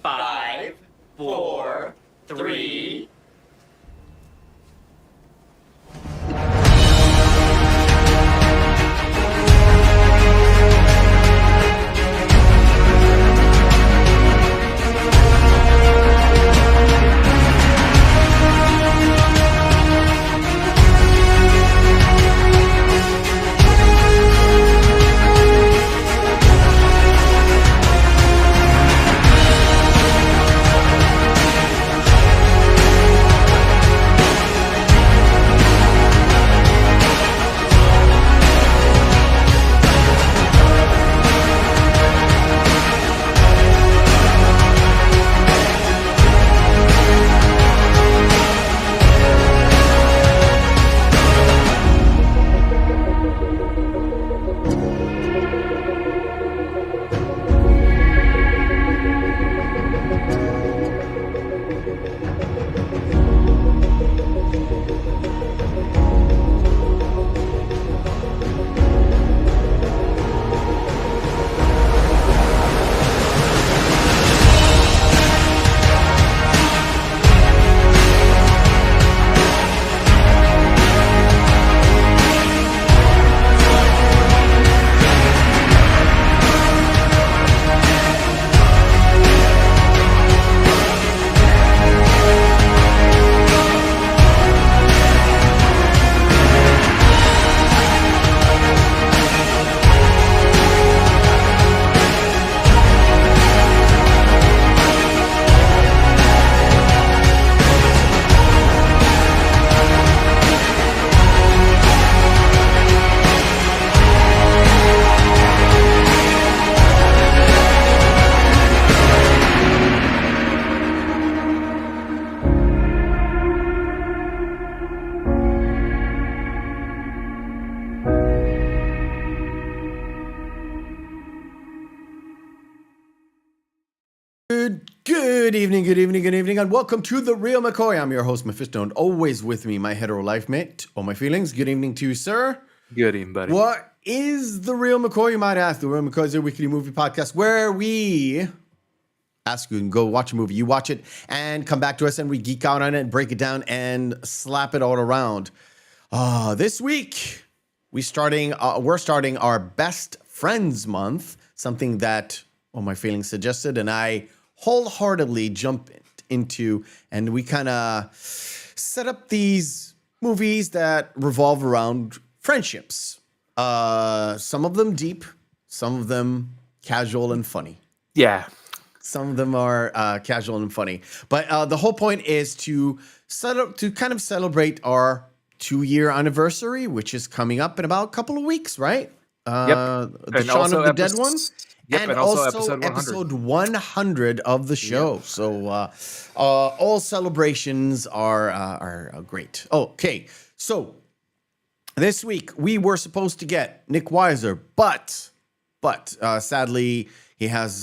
Five, four, three. Good evening, and welcome to the Reel McCoy. I'm your host, Meffistoe, and always with me, my hetero life mate. All my feelings. Good evening to you, sir. Good evening, buddy. What is the Reel McCoy, you might ask? The Reel McCoy is a weekly movie podcast where we ask you and go watch a movie. You watch it and come back to us, and we geek out on it and break it down and slap it all around. This week, we're starting our Best Friends Month, something that All My Feelings suggested, and I wholeheartedly jumped into, and we kind of set up these movies that revolve around friendships. Some of them deep, some of them casual and funny. Yeah. Some of them are casual and funny. But the whole point is to kind of celebrate our 2-year anniversary, which is coming up in about a couple of weeks, right? Yep. The Shaun of the Dead one. Yep, and also episode 100 of the show. Yep. So all celebrations are great. Okay, so this week we were supposed to get Nick Weiser, but sadly he has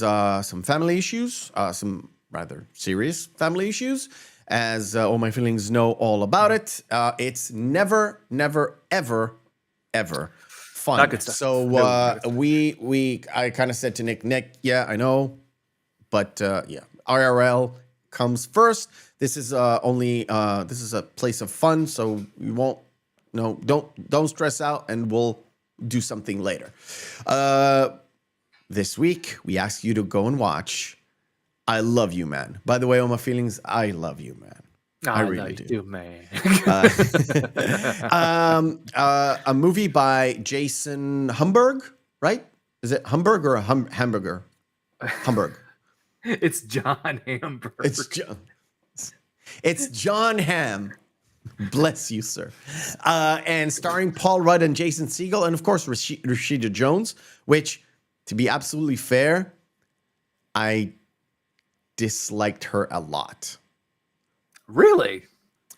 some family issues, some rather serious family issues, as All My Feelings know all about it. It's never, ever fun. Not good stuff. So I kind of said to Nick, yeah, I know, but yeah, IRL comes first. This is this is a place of fun, so we won't. No, don't stress out, and we'll do something later. This week we ask you to go and watch I Love You, Man. By the way, All My Feelings, I love you, man. I really do, man. A movie by Jason Hamburg, right? Is it Hamburg or Hamburger? Hamburg. It's John Hamburg. It's John Ham. Bless you, sir. And starring Paul Rudd and Jason Segal, and of course Rashida Jones, which, to be absolutely fair, I disliked her a lot. Really?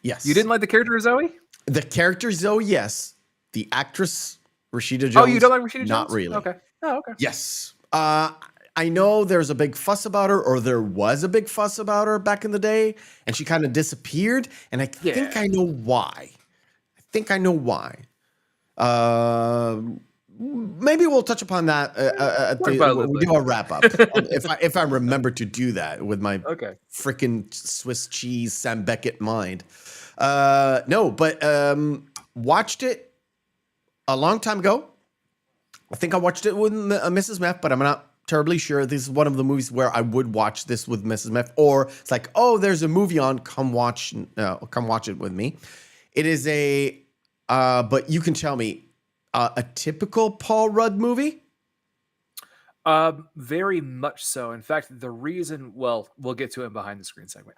Yes. You didn't like the character of Zoe? The character Zoe, yes. The actress Rashida Jones. Oh, you don't like Rashida Jones? Not really. Okay. Oh, okay. Yes. I know there's a big fuss about her, or there was a big fuss about her back in the day, and she kind of disappeared. And I think I know why. Maybe we'll touch upon that when we do a wrap up. if I remember to do that with my freaking Swiss cheese Sam Beckett mind. No, but watched it a long time ago. I think I watched it with Mrs. Meth, but I'm not terribly sure. This is one of the movies where I would watch this with Mrs. Meth, or it's like, oh, there's a movie on, come watch it with me. It is but you can tell me, a typical Paul Rudd movie? Very much so. In fact, the reason, we'll get to it in behind the screen segment.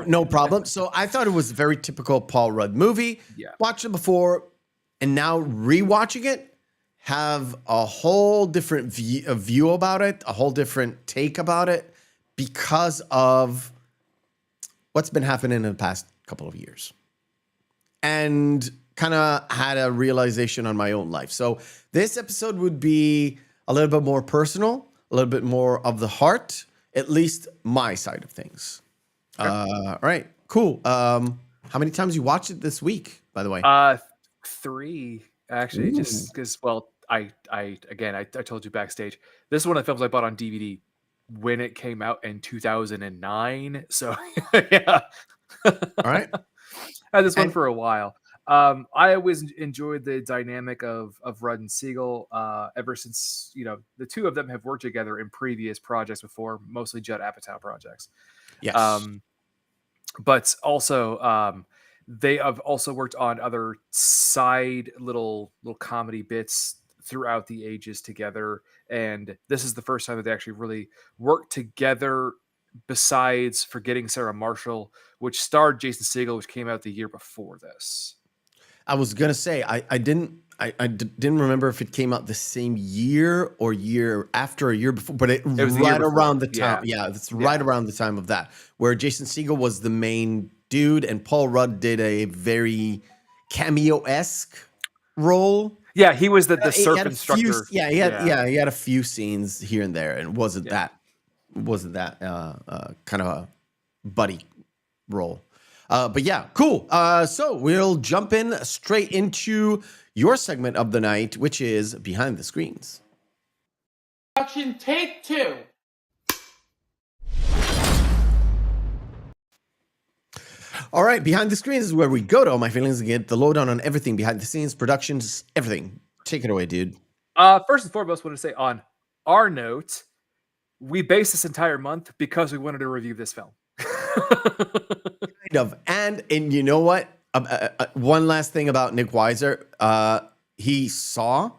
No problem. So I thought it was a very typical Paul Rudd movie. Yeah. Watched it before, and now rewatching it, have a whole different view about it, a whole different take about it, because of what's been happening in the past couple of years. And kind of had a realization on my own life. So this episode would be a little bit more personal, a little bit more of the heart, at least my side of things. Sure. All right, cool. How many times you watched it this week, by the way? 3, actually. Ooh. Just because, I told you backstage, this is one of the films I bought on DVD when it came out in 2009. So yeah. All right. I had this one for a while. I always enjoyed the dynamic of Rudd and Segal ever since, the two of them have worked together in previous projects before, mostly Judd Apatow projects. Yes. But also, they have also worked on other side little comedy bits throughout the ages together. And this is the first time that they actually really worked together, besides Forgetting Sarah Marshall, which starred Jason Segal, which came out the year before this. I was gonna say I didn't remember if it came out the same year or year after, a year before, but it was right around the time. Yeah, it's right around the time of that, where Jason Segal was the main dude and Paul Rudd did a very cameo-esque role. Yeah, he was the surf instructor. He had a few scenes here and there, and it wasn't that kind of a buddy role. But yeah, cool. So we'll jump in straight into your segment of the night, which is Behind the Screens. Action, take 2. All right, Behind the Screens is where we go to all my feelings and get the lowdown on everything behind the scenes, productions, everything. Take it away, dude. First and foremost, I want to say on our note, we based this entire month because we wanted to review this film. Kind of. And you know what? One last thing about Nick Weiser. He saw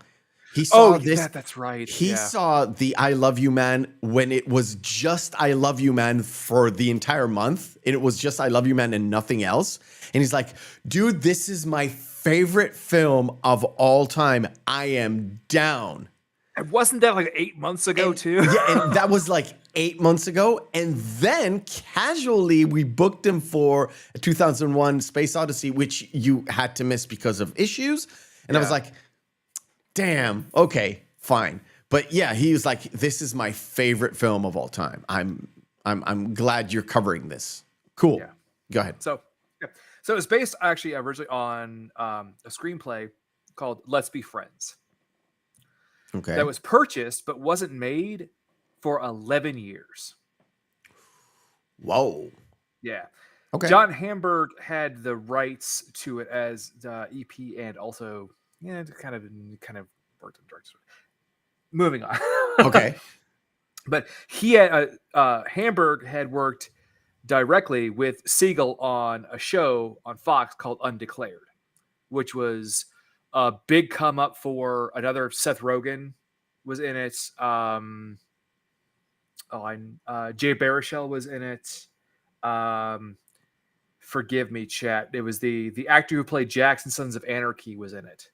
this. Yeah, that's right. He saw the I Love You Man when it was just I Love You Man for the entire month. And it was just I Love You Man and nothing else. And he's like, dude, this is my favorite film of all time. I am down. And wasn't that like 8 months ago too? Yeah, and that was like 8 months ago. And then casually we booked him for a 2001 Space Odyssey, which you had to miss because of issues. And I was like, damn, okay, fine. But yeah, he was like, this is my favorite film of all time. I'm glad you're covering this. Cool. Yeah. Go ahead. So it's based actually originally on a screenplay called Let's Be Friends. Okay. That was purchased but wasn't made for 11 years. Whoa. Yeah. Okay. John Hamburg had the rights to it as the EP, and also kind of worked in director. Moving on. Okay. But he had Hamburg had worked directly with Segal on a show on Fox called Undeclared, which was a big come up for another. Seth Rogen was in it. Jay Baruchel was in it. Forgive me, chat. It was the actor who played Jackson Sons of Anarchy was in it.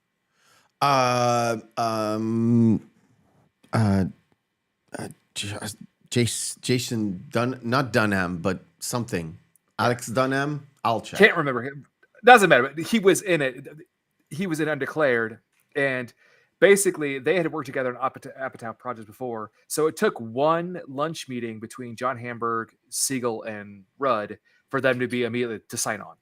Jason not Dunham, but something. Alex Dunham. I'll check. Can't remember him. Doesn't matter. But he was in it. He was in Undeclared, and basically they had worked together on Apatow projects before, so it took one lunch meeting between John Hamburg, Segal, and Rudd for them to be immediately to sign on.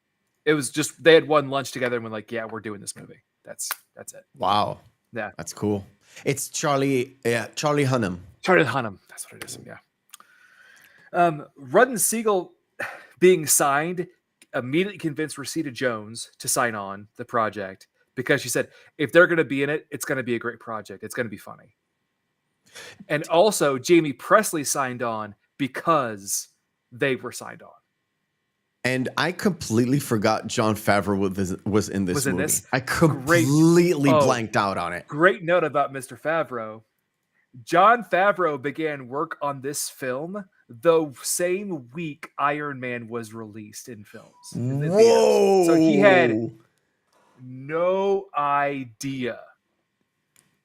It was just they had one lunch together and were like, "Yeah, we're doing this movie." That's it. Wow. Yeah, That's cool. It's Charlie Hunnam. Charlie Hunnam. That's what it is. Yeah. Rudd and Segal being signed immediately convinced Rashida Jones to sign on the project because she said, if they're going to be in it, it's going to be a great project. It's going to be funny. And also, Jamie Presley signed on because they were signed on. And I completely forgot John Favreau was in this movie. I Great- completely blanked out on it. Great note about Mr. Favreau. John Favreau began work on this film the same week Iron Man was released in films. In the theaters. Whoa! So he had no idea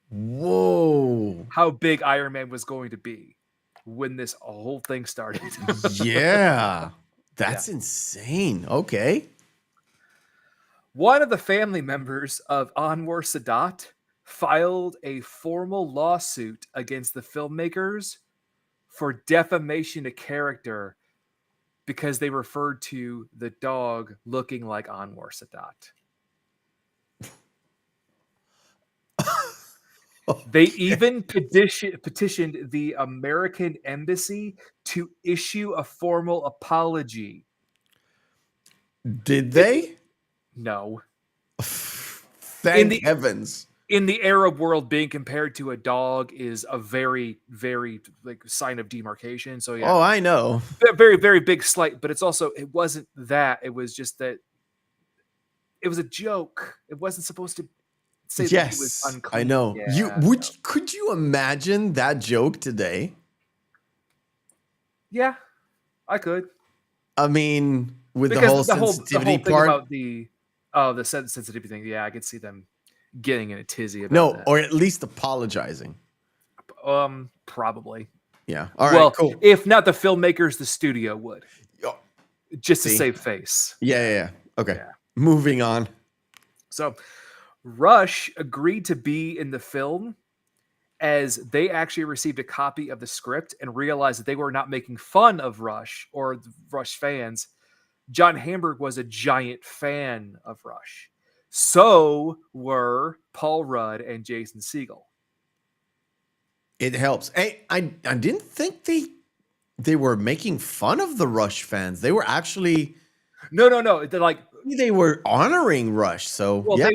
Whoa! how big Iron Man was going to be when this whole thing started. Yeah. That's insane. Okay. One of the family members of Anwar Sadat filed a formal lawsuit against the filmmakers for defamation of character because they referred to the dog looking like Anwar Sadat. They even petitioned the American embassy to issue a formal apology. Did they? No. Thank heavens. In the Arab world, being compared to a dog is a very, very sign of demarcation. So yeah. Oh, I know. Very, very big slight, but it wasn't that. It was just that it was a joke. It wasn't supposed to say that he was unclean. I know. Yeah, Could you imagine that joke today? Yeah, I could. I mean, with Because the whole sensitivity part. About the sensitivity thing. Yeah, I could see them getting in a tizzy about that. Or at least apologizing. Probably. Yeah. All right. Cool. If not the filmmakers, the studio would. Oh, just to save face. Yeah. Okay. Yeah. Moving on. So, Rush agreed to be in the film as they actually received a copy of the script and realized that they were not making fun of Rush or the Rush fans. John Hamburg was a giant fan of Rush. So were Paul Rudd and Jason Segal. It helps. Hey, I didn't think they were making fun of the Rush fans. They were actually No. They're like they were honoring Rush. So yeah.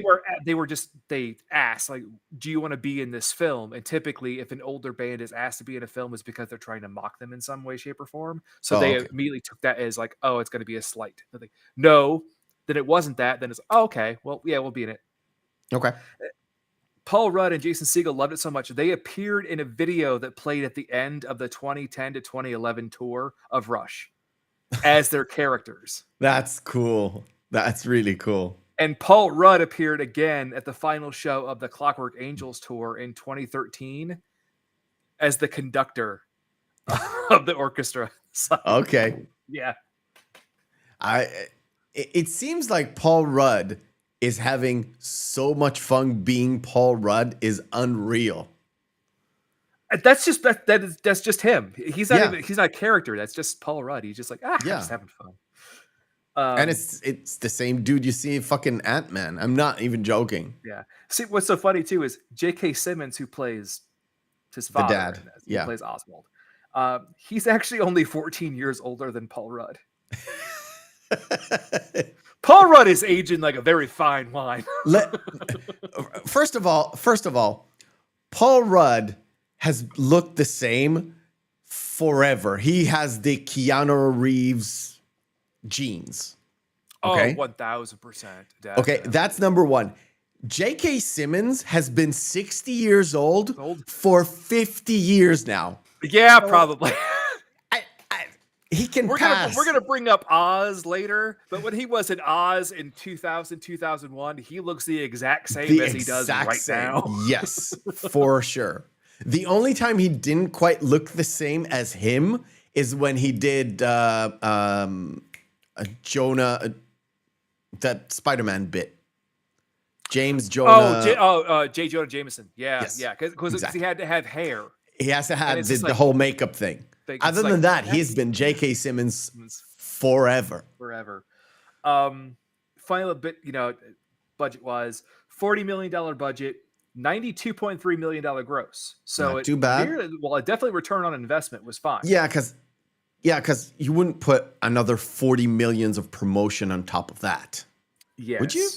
they asked like, do you want to be in this film? And typically, if an older band is asked to be in a film, it's because they're trying to mock them in some way, shape, or form. So they immediately took that as like, oh, it's going to be a slight. Like, no, then it wasn't that. Then it's okay. Well, yeah, we'll be in it. Okay. Paul Rudd and Jason Segal loved it so much they appeared in a video that played at the end of the 2010 to 2011 tour of Rush as their characters. That's cool. That's really cool. And Paul Rudd appeared again at the final show of the Clockwork Angels tour in 2013 as the conductor of the orchestra. So, okay. Yeah. It seems like Paul Rudd is having so much fun being Paul Rudd is unreal. That's just him. He's not a character. That's just Paul Rudd. He's just like, I'm just having fun. And it's the same dude you see in fucking Ant-Man. I'm not even joking. Yeah. See, what's so funny too is J.K. Simmons, who plays his father, the dad, he plays Oswald. He's actually only 14 years older than Paul Rudd. Paul Rudd is aging like a very fine wine. First of all, Paul Rudd has looked the same forever. He has the Keanu Reeves genes. Okay? 1000%. Okay, that's number one. J.K. Simmons has been 60 years old for 50 years now. Yeah, probably. He can we're pass. We're gonna bring up Oz later, but when he was in Oz in 2000, 2001, he looks the exact same as he does right now. Yes, for sure. The only time he didn't quite look the same as him is when he did Jonah, that Spider-Man bit. James Jonah. J. Jonah Jameson. Yeah, Yes, yeah, because exactly. he had to have hair. He has to And have it's the, just the whole makeup thing. it's Other like, than that, he's that's been J.K. Simmons forever. forever. Final little bit, budget wise, $40 million budget, $92.3 million gross. So Not too bad. it definitely return on investment was fine. Yeah, because you wouldn't put another 40 millions of promotion on top of that. Yes. Would you?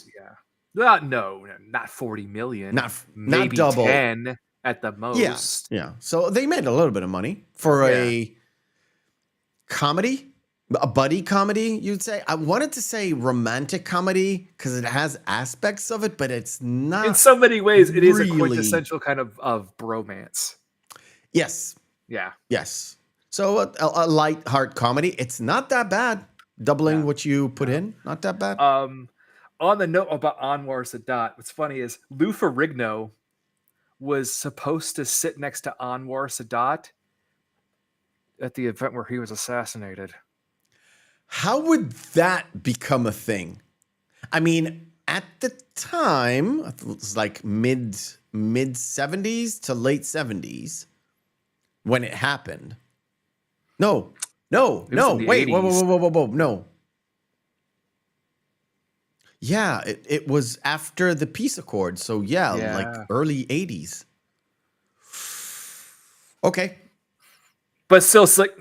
Yeah. No, not 40 million. Maybe not double. 10 at the most. Yeah. So they made a little bit of money for a comedy, a buddy comedy, you'd say. I wanted to say romantic comedy because it has aspects of it, but it's not. In so many ways, it is a really quintessential kind of bromance. Yes. Yeah. Yes. So a light heart comedy. It's not that bad. Doubling what you put in, not that bad. On the note about Anwar Sadat, what's funny is Lou Ferrigno was supposed to sit next to Anwar Sadat at the event where he was assassinated. How would that become a thing? I mean, at the time, it was like mid 70s to late 70s when it happened. No. Wait, whoa, no. Yeah, it was after the peace accord. So like early 80s. Okay. But still, it's like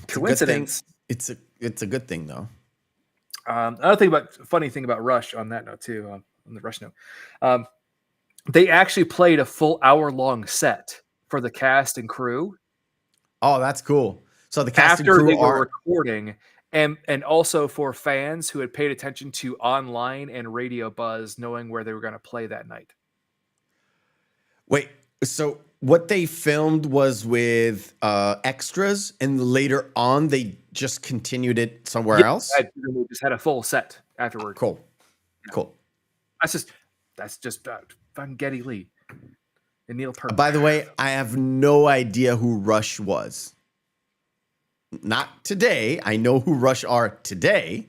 coincidence. It's a good thing though. Another funny thing about Rush on that note too, on the Rush note, they actually played a full hour-long set for the cast and crew. Oh, that's cool. So the cast after and crew they were recording, and also for fans who had paid attention to online and radio buzz, knowing where they were going to play that night. Wait, so what they filmed was with extras, and later on they just continued it somewhere else? They just had a full set afterward. Cool. That's just fun. Geddy Lee and Neil Peart. By the way, I have no idea who Rush was. Not today. I know who Rush are today.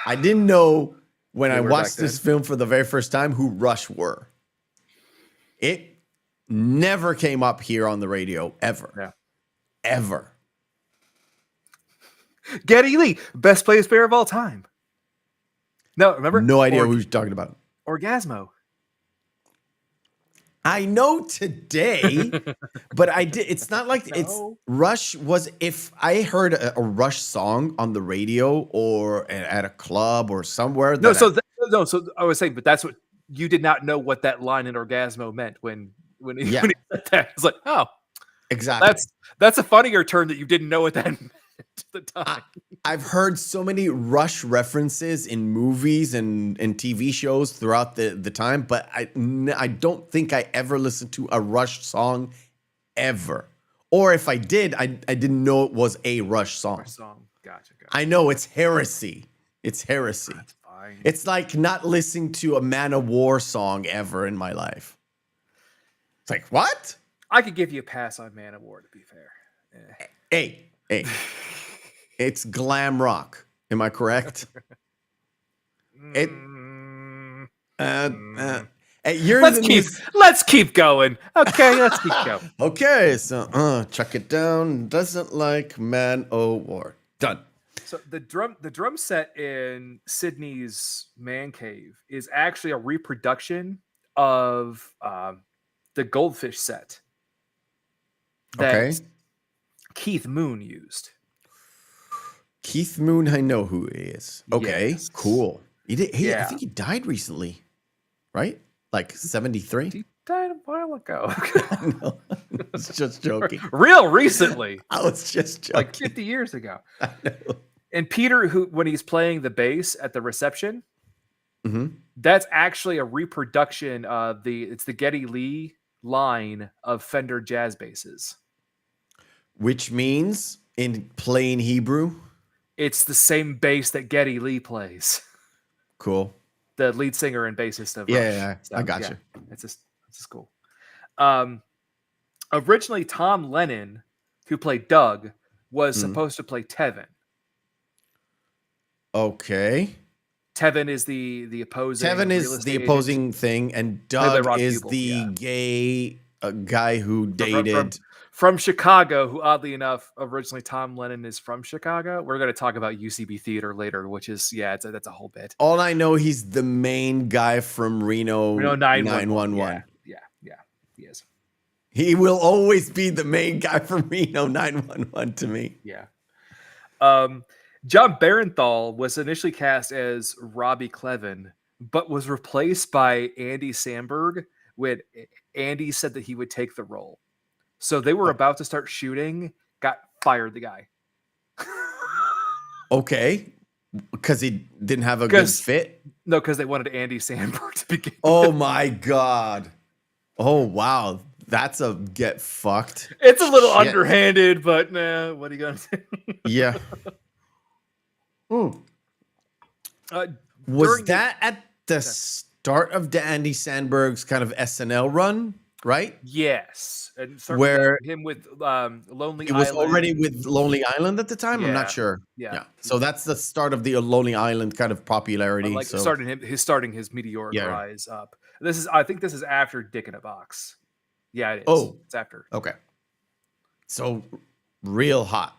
I didn't know when I watched this film for the very first time who Rush were. It never came up here on the radio, ever. Yeah. Ever. Geddy Lee, best plays player of all time. No, remember? No idea who you're talking about. Orgasmo. I know today, but I did. It's not like Rush was. If I heard a Rush song on the radio or at a club or somewhere. So I was saying, but that's what you did not know what that line in Orgasmo meant when he said that. It's like, oh, exactly. That's a funnier term that you didn't know what that meant at the time. I've heard so many Rush references in movies and TV shows throughout the time, but I don't think I ever listened to a Rush song ever. Or if I did, I didn't know it was a Rush song. Gotcha. I know it's heresy. It's heresy. That's fine. It's like not listening to a Man of War song ever in my life. It's like, what? I could give you a pass on Man of War, to be fair. Hey. It's glam rock. Am I correct? Let's keep going. Okay, let's keep going. Okay, so chuck it down. Doesn't like Man o' War. Done. So the drum set in Sydney's man cave is actually a reproduction of the Goldfish set that Keith Moon used. Keith Moon, I know who he is. Okay, yes. Cool. I think he died recently, right? Like 73? He died a while ago. No, I was just joking. Real recently. I was just joking. Like 50 years ago. I know. And Peter, when he's playing the bass at the reception, that's actually a reproduction of it's the Geddy Lee line of Fender jazz basses. Which means, in plain Hebrew, it's the same bass that Geddy Lee plays. Cool. The lead singer and bassist of Rush. I got you. It's just cool. Originally, Tom Lennon, who played Doug, was supposed to play Tevin. Okay. Tevin is the opposing. Tevin real is estate the agent, opposing thing, and played by Doug Rob is Hubel, the yeah. gay guy who From, dated. from Chicago, who oddly enough, originally Tom Lennon is from Chicago. We're going to talk about UCB Theater later, which is that's a whole bit. All I know, he's the main guy from Reno 911. Yeah, he is. He will always be the main guy from Reno 911 to me. Yeah. John Barenthal was initially cast as Robbie Clevin, but was replaced by Andy Samberg when Andy said that he would take the role. So they were about to start shooting, got fired the guy. Okay. Because he didn't have a good fit? No, because they wanted Andy Samberg to begin Oh with. my God. Oh, wow. That's a get fucked. It's a little Shit. underhanded, but nah, what are you going to do? Yeah. Was that at the start of Andy Sandberg's kind of SNL run, right? Yes. And Where him with Lonely it was Island. already with Lonely Island at the time? I'm Yeah. not sure. Yeah. So that's the start of the Lonely Island kind of popularity. Like so starting his meteoric rise up. I think this is after Dick in a Box. Yeah, it is. Oh. It's after. Okay. So real hot.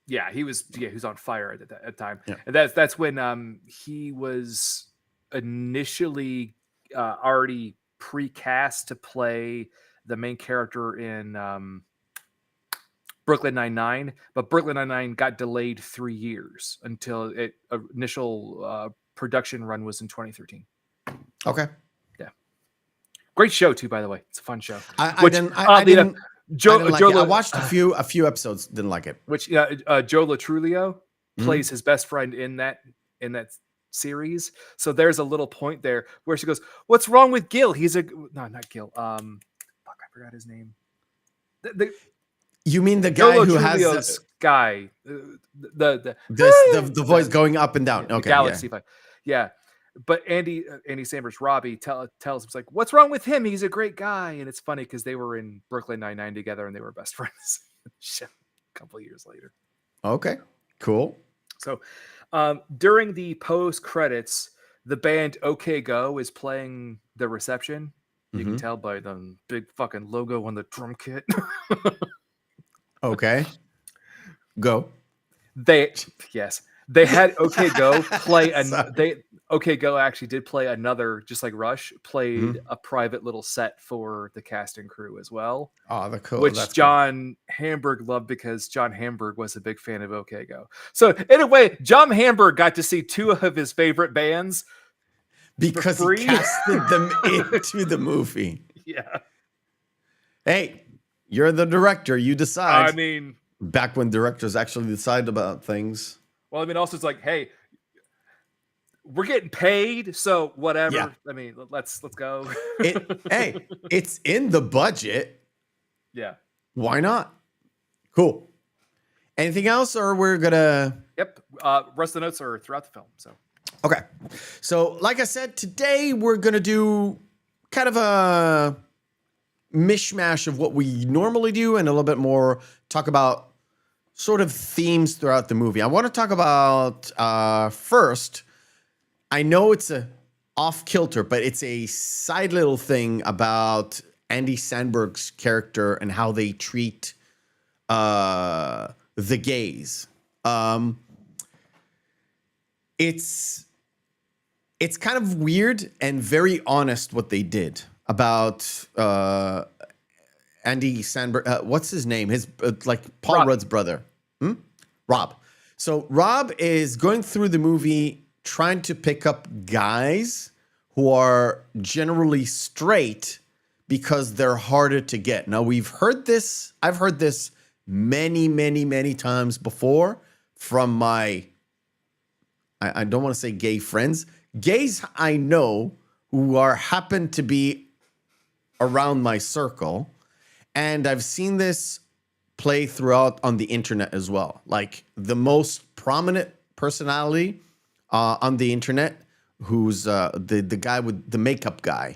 Yeah, he was on fire at that time. Yeah. And that's when he was initially already pre-cast to play the main character in Brooklyn Nine-Nine, but Brooklyn Nine-Nine got delayed 3 years until initial production run was in 2013. Okay. Yeah. Great show too, by the way. It's a fun show. I didn't Joe like it. I watched a few episodes, didn't like it. Which Joe Latrulio plays his best friend in that series. So there's a little point there where she goes, "What's wrong with Gil? Not Gil. Fuck, I forgot his name. You mean the guy Joe who Latrulio's has guy? the voice going up and down? Okay, Galaxy Fight. Yeah. But Andy Samberg's Robbie tells him, like, what's wrong with him? He's a great guy. And it's funny because they were in Brooklyn Nine-Nine together and they were best friends a couple of years later. Okay, cool. So during the post credits, the band OK Go is playing the reception. You can tell by the big fucking logo on the drum kit. Okay, go. They had OK Go play OK Go actually did play another, just like Rush, played a private little set for the cast and crew as well. Oh, the cool. Which That's John Hamburg loved because John Hamburg was a big fan of OK Go. So in a way, John Hamburg got to see two of his favorite bands because he casted them into the movie. Yeah. Hey, you're the director. You decide. I mean, back when directors actually decide about things. Well, I mean, also it's like, hey, we're getting paid, so whatever. Yeah. I mean, let's go. Hey, it's in the budget. Yeah. Why not? Cool. Anything else, or we're gonna? Yep. Rest of the notes are throughout the film. So. Okay. So, like I said, today we're gonna do kind of a mishmash of what we normally do, and a little bit more talk about sort of themes throughout the movie. I want to talk about first. I know it's a off kilter, but it's a side little thing about Andy Samberg's character and how they treat the gays. It's kind of weird and very honest what they did about Andy Samberg. What's his name? His like Paul Rob. Rudd's brother. Rob. So Rob is going through the movie trying to pick up guys who are generally straight because they're harder to get. Now, we've heard this. I've heard this many, many, many times before from my, I don't want to say gay friends, gays I know who happen to be around my circle. And I've seen this play throughout on the internet as well. Like the most prominent personality on the internet, who's the guy with the makeup guy,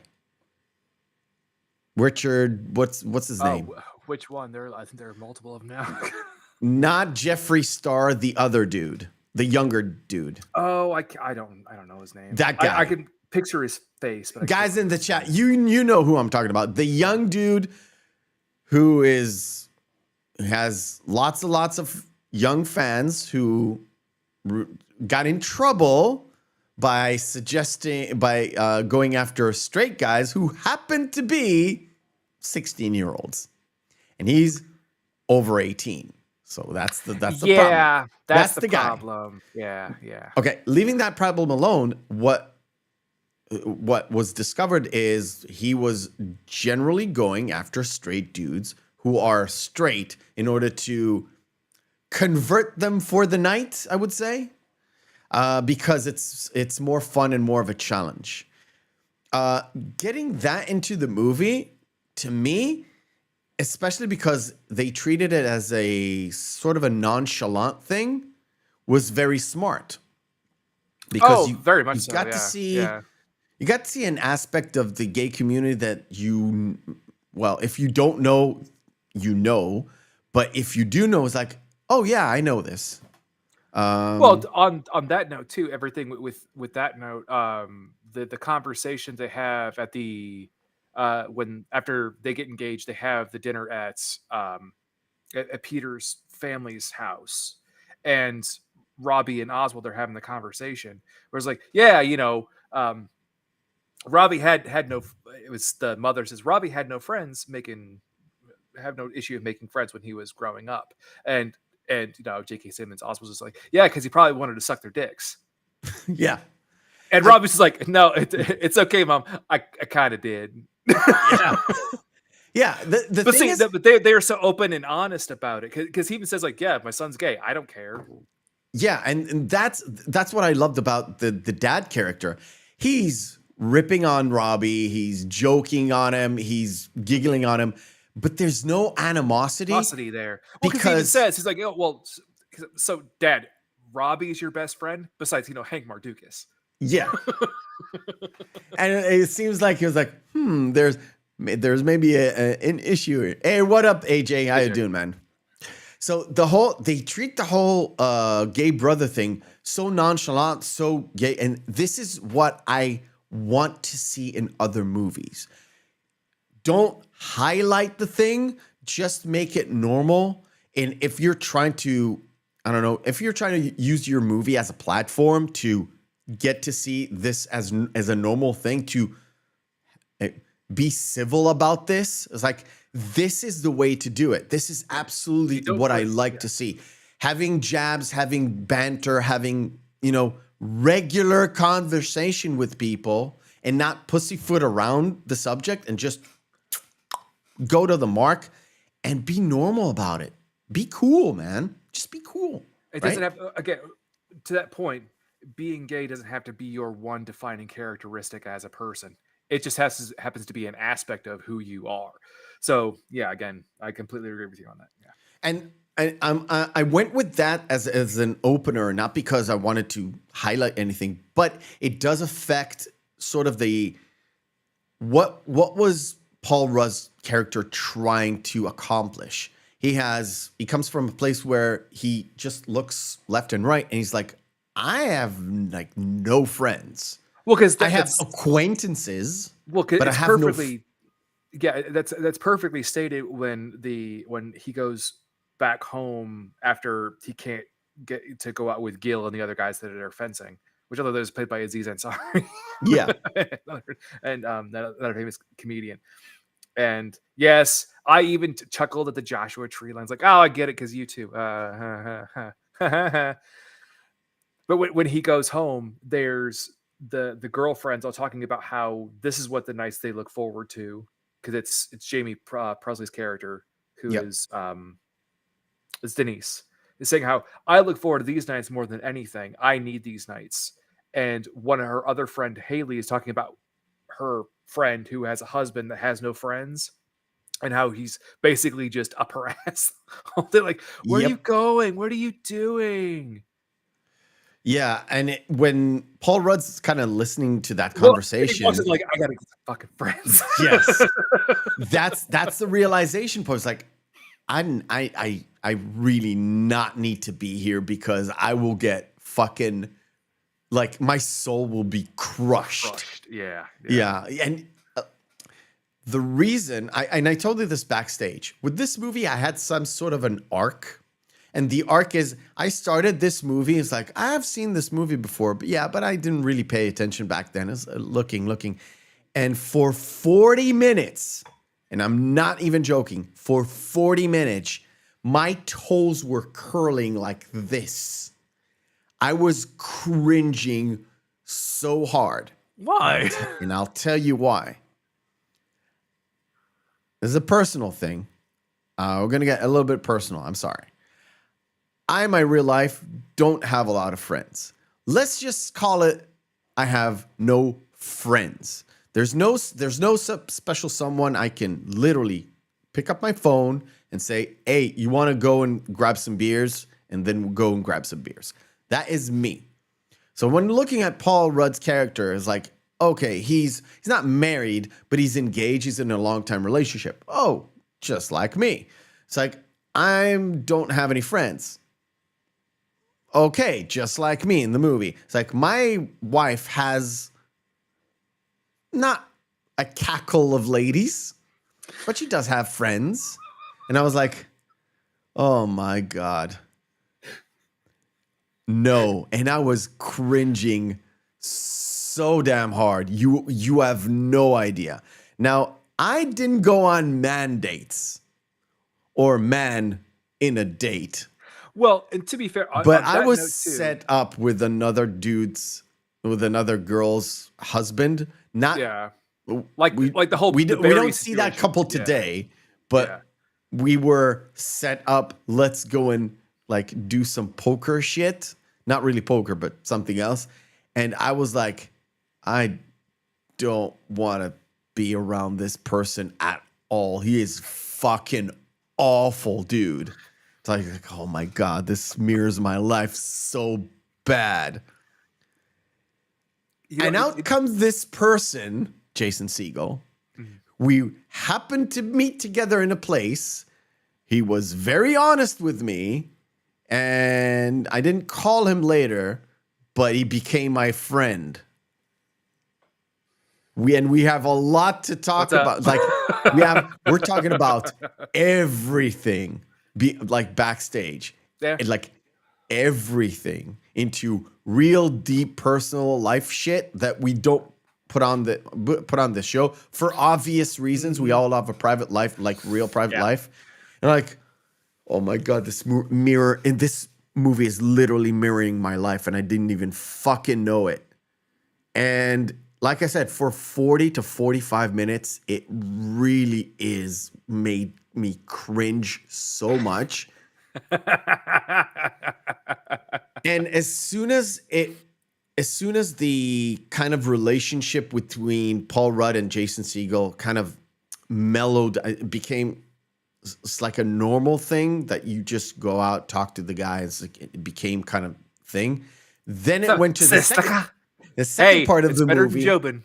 Richard. What's his name? Which one? I think there are multiple of them now. Not Jeffree Star, the other dude, the younger dude. Oh, I don't know his name. That guy. I can picture his face, but Guys in the chat, you know who I'm talking about. The young dude who has lots of young fans who got in trouble by going after straight guys who happen to be 16-year-olds, and he's over 18. So that's the problem. That's the guy. problem. Yeah. Okay, leaving that problem alone, what was discovered is he was generally going after straight dudes who are straight in order to convert them for the night, I would say, because it's more fun and more of a challenge. Getting that into the movie, to me, especially because they treated it as a sort of a nonchalant thing, was very smart. Because very much you got to see an aspect of the gay community that if you don't know, you know, but if you do know, it's like, oh yeah, I know this. Well, on that note too, everything with that note, the conversations they have at the when after they get engaged, they have the dinner at Peter's family's house, and Robbie and Oswald are having the conversation where it's like, Robbie had no. It was the mother says Robbie had no friends have no issue of making friends when he was growing up, and J.K. Simmons Oswald's just like, yeah, because he probably wanted to suck their dicks. Yeah. And Robbie's just like, no, it's okay, Mom. I kind of did. Yeah. Yeah. The but thing see, is, but they are so open and honest about it because he even says like, yeah, my son's gay. I don't care. Yeah, and that's what I loved about the dad character. He's ripping on Robbie. He's joking on him. He's giggling on him. But there's no animosity there. Well, because he even says, he's like, oh, well, so Dad, Robbie's your best friend besides, Hank Mardukas. Yeah. And it seems like he was like, there's maybe an issue here. Hey, what up, AJ? How you doing, man? So they treat the whole gay brother thing so nonchalant, so gay. And this is what I want to see in other movies. Don't highlight the thing, just make it normal. And if you're trying to, if you're trying to use your movie as a platform to get to see this as a normal thing, to be civil about this, it's like, this is the way to do it. This is absolutely what I like to see. Having jabs, having banter, having, regular conversation with people and not pussyfoot around the subject and just go to the mark and be normal about it. Be cool, man. Just be cool. It doesn't have, again, to that point, being gay doesn't have to be your one defining characteristic as a person. It just happens to be an aspect of who you are. So yeah, again, I completely agree with you on that. Yeah. And I went with that as an opener, not because I wanted to highlight anything, but it does affect sort of what was Paul Rudd's character trying to accomplish. He comes from a place where he just looks left and right, and he's like, I have like no friends. Well, because I have acquaintances. Well, but I have that's perfectly stated when he goes back home after he can't get to go out with Gil and the other guys that are fencing, which although is played by Aziz Ansari. Yeah. And that famous comedian. And yes, I even chuckled at the Joshua Tree lines, like, oh, I get it because you too. But when he goes home, there's the girlfriends all talking about how this is what the nights they look forward to, because it's Jamie Presley's character who is Denise, is saying how I look forward to these nights more than anything. I need these nights. And one of her other friend, Haley, is talking about her friend who has a husband that has no friends and how he's basically just up her ass. They're like, where are you going? What are you doing? Yeah, and when Paul Rudd's kind of listening to that conversation, he like, I gotta get some fucking friends. Yes, that's the realization point. It's like, I really not need to be here because I will get fucking, like, my soul will be crushed. Yeah. Yeah. And the reason, I told you this backstage, with this movie, I had some sort of an arc. And the arc is, I started this movie. It's like, I have seen this movie before, but I didn't really pay attention back then. It's looking. And for 40 minutes, and I'm not even joking, for 40 minutes, my toes were curling like this. I was cringing so hard. Why? And I'll tell you why. This is a personal thing. We're going to get a little bit personal. I'm sorry. I, in my real life, don't have a lot of friends. Let's just call it, I have no friends. There's no special someone I can literally pick up my phone and say, hey, you want to go and grab some beers? And then we'll go and grab some beers. That is me. So when looking at Paul Rudd's character, it's like, okay, he's not married, but he's engaged. He's in a long-time relationship. Oh, just like me. It's like, I don't have any friends. Okay, just like me in the movie. It's like, my wife has not a cackle of ladies, but she does have friends. And I was like, oh my God. No. And I was cringing so damn hard. You have no idea. Now, I didn't go on man dates or man in a date. Well, and to be fair, But on I that was note too, set up with another girl's husband. Not like the whole we the don't Barry see that situation. couple today, but we were set up. Let's go and like do some poker shit. Not really poker, but something else. And I was like, I don't want to be around this person at all. He is fucking awful, dude. It's like, oh my God, this mirrors my life so bad. And out comes this person, Jason Segal. Mm-hmm. We happened to meet together in a place. He was very honest with me. And I didn't call him later, but he became my friend. We have a lot to talk about. Like we're talking about everything, like backstage, and like everything into real deep personal life shit that we don't put on the show for obvious reasons. We all have a private life, like real private life, and like, oh my God, this mirror in this movie is literally mirroring my life, and I didn't even fucking know it. And like I said, for 40 to 45 minutes, it really is made me cringe so much. And as soon as the kind of relationship between Paul Rudd and Jason Segal kind of mellowed, it became it's like a normal thing that you just go out, talk to the guy. It became kind of thing. Then it went to the second part of the movie. Jobin.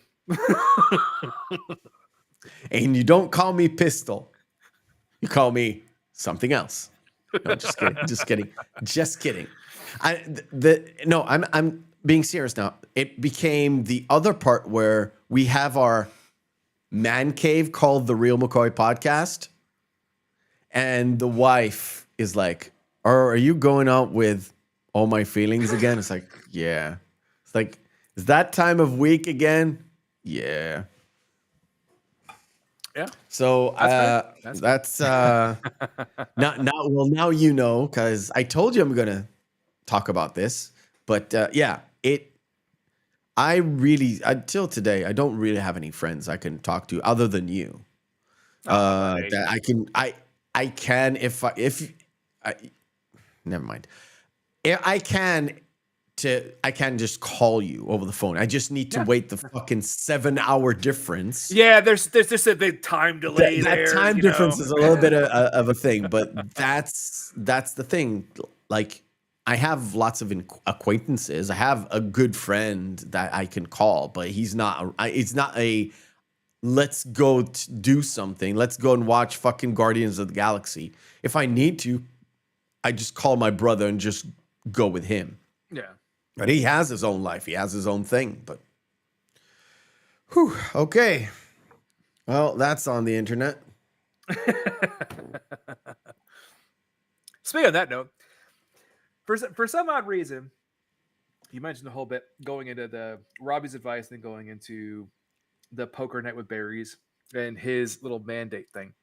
And you don't call me Pistol. You call me something else. No, just kidding. I'm being serious now. It became the other part where we have our man cave called the Reel McCoy podcast. And the wife is like, are you going out with all my feelings again? It's like, yeah. It's like, is that time of week again? Yeah. Yeah. So that's now you know, because I told you I'm gonna talk about this. But I really until today I don't really have any friends I can talk to other than you. That I can if never mind. I can just call you over the phone. I just need to wait the fucking 7-hour difference. Yeah, there's just a big time delay there. That time difference is a little bit of a thing, but that's the thing. Like, I have lots of acquaintances. I have a good friend that I can call, but he's not. It's not a let's go do something. Let's go and watch fucking Guardians of the Galaxy. If I need to, I just call my brother and just go with him. Yeah. But he has his own life. He has his own thing. But, whew, okay. Well, that's on the internet. Speaking of that note, for some odd reason, you mentioned the whole bit going into the Robbie's advice, then going into the poker night with berries and his little mandate thing.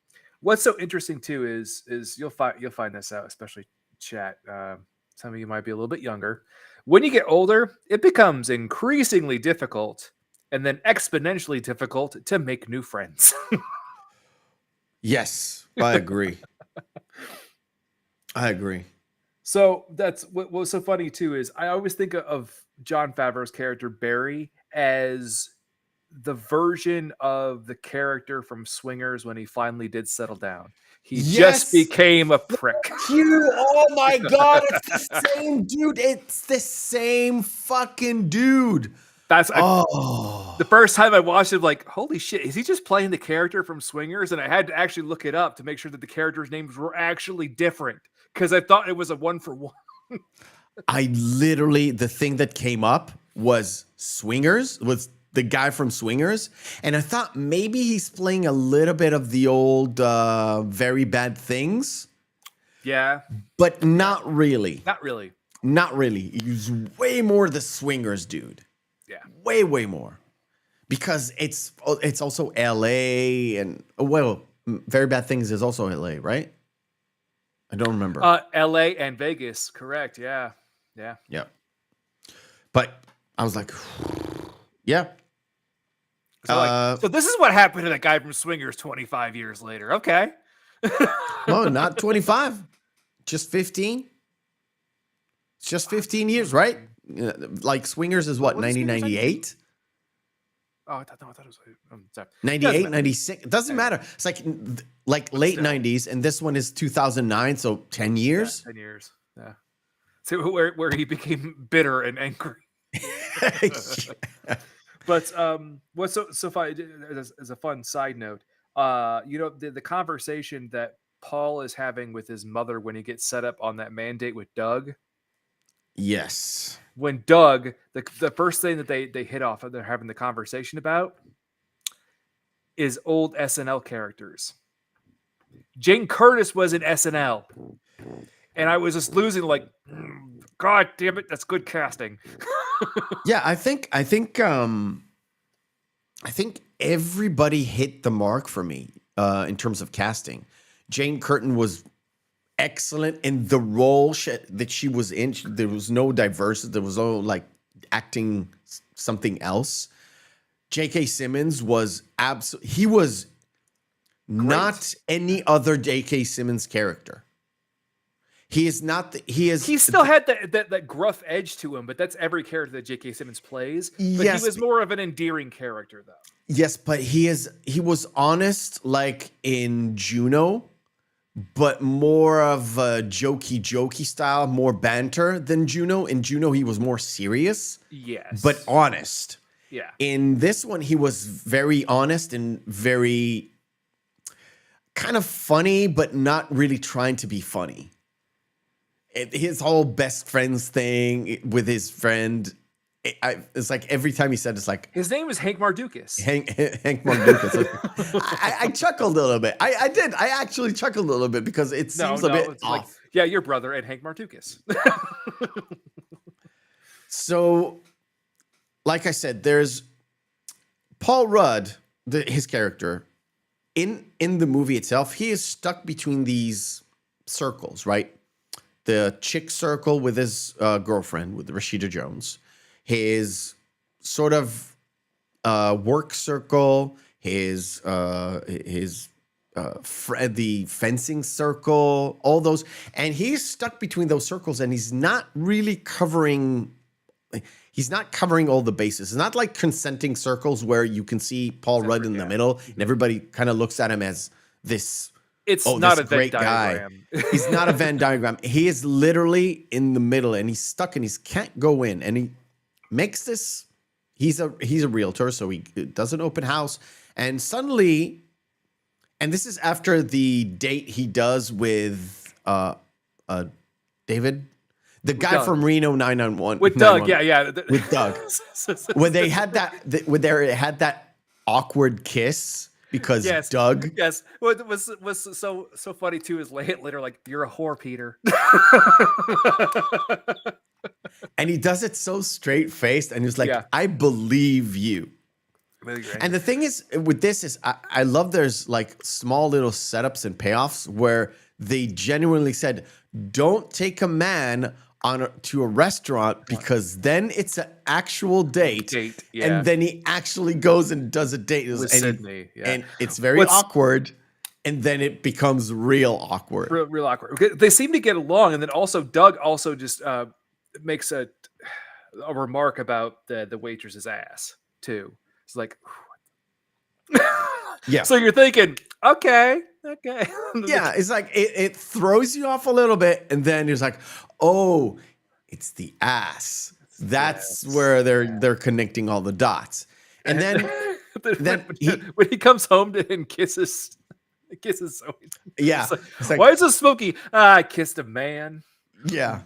What's so interesting too is you'll find this out, especially chat. Some of you might be a little bit younger. When you get older, it becomes increasingly difficult and then exponentially difficult to make new friends. Yes, I agree. I agree. So that's what was so funny too is I always think of John Favreau's character Barry as the version of the character from Swingers when he finally did settle down. He just became a prick. You, oh my God, it's the same dude. It's the same fucking dude. The first time I watched it, like, holy shit, is he just playing the character from Swingers? And I had to actually look it up to make sure that the characters' names were actually different because I thought it was a 1-for-1. The thing that came up was Swingers, was the guy from Swingers. And I thought maybe he's playing a little bit of the old Very Bad Things. Yeah. But not really. Not really. Not really. He's way more the Swingers dude. Yeah. Way, way more. Because it's also LA and, well, Very Bad Things is also LA, right? I don't remember. LA and Vegas, correct. Yeah. Yeah. Yeah. But I was like, yeah. So this is what happened to that guy from Swingers 25 years later. Okay. No, not 25. Just 15. It's just 15 years, right? Like Swingers is what, 1998? Oh, I thought it was. I'm sorry. 98, 96. It doesn't matter. It's like late 90s, and this one is 2009, so 10 years. Yeah, 10 years. Yeah. So where he became bitter and angry. But what's so funny as a fun side note, the conversation that Paul is having with his mother when he gets set up on that mandate with Doug. Yes. When Doug, the first thing that they hit off and they're having the conversation about is old SNL characters. Jane Curtis was in SNL. And I was just losing like, God damn it, that's good casting. Yeah, I think everybody hit the mark for me in terms of casting. Jane Curtin was excellent in the role that she was in. There was no diversity. There was no like acting something else. J.K. Simmons was he was great. Not any other J.K. Simmons character. He is not. He still had that gruff edge to him, but that's every character that J.K. Simmons plays. But yes, he was more of an endearing character, though. Yes, but he was honest, like in Juno, but more of a jokey style, more banter than Juno. In Juno, he was more serious. Yes, but honest. Yeah. In this one, he was very honest and very kind of funny, but not really trying to be funny. His whole best friends thing with his friend, it's like every time he said, it's like his name is Hank Mardukas. Hank Mardukas. I chuckled a little bit. I did. I actually chuckled a little bit because it seems a bit off. Like, yeah, your brother and Hank Mardukas. So, like I said, there's Paul Rudd, his character in the movie itself. He is stuck between these circles, right? The chick circle with his girlfriend, with Rashida Jones, his sort of work circle, his the fencing circle, all those, and he's stuck between those circles, and he's not really covering. He's not covering all the bases. It's not like concentric circles where you can see Paul Rudd in the middle, and everybody kind of looks at him as this. It's not a Venn diagram. He's not a Venn diagram. He is literally in the middle, and he's stuck, and he can't go in. And he makes this. He's a realtor, so he does an open house, and suddenly, and this is after the date he does with David. The guy from Reno 911 with Doug. Yeah. With Doug. When they had that awkward kiss because Doug. Yes. What was so funny too is later like, you're a whore, Peter. And he does it so straight faced, and he's like, I believe you. Really great. And the thing is with this is I love there's like small little setups and payoffs where they genuinely said, don't take a man to a restaurant because then it's an actual date. And then he actually goes and does a date with Sydney. And it's very awkward. And then it becomes real awkward. Real awkward. They seem to get along. And then also Doug also just makes a remark about the waitress's ass too. It's like, yeah. So you're thinking, okay. Yeah, it's like it throws you off a little bit, and then it's like, oh, it's the ass. That's where they're connecting all the dots. And then when he comes home and kisses Zoe. Yeah. It's like, why is this smoky? I kissed a man. Yeah.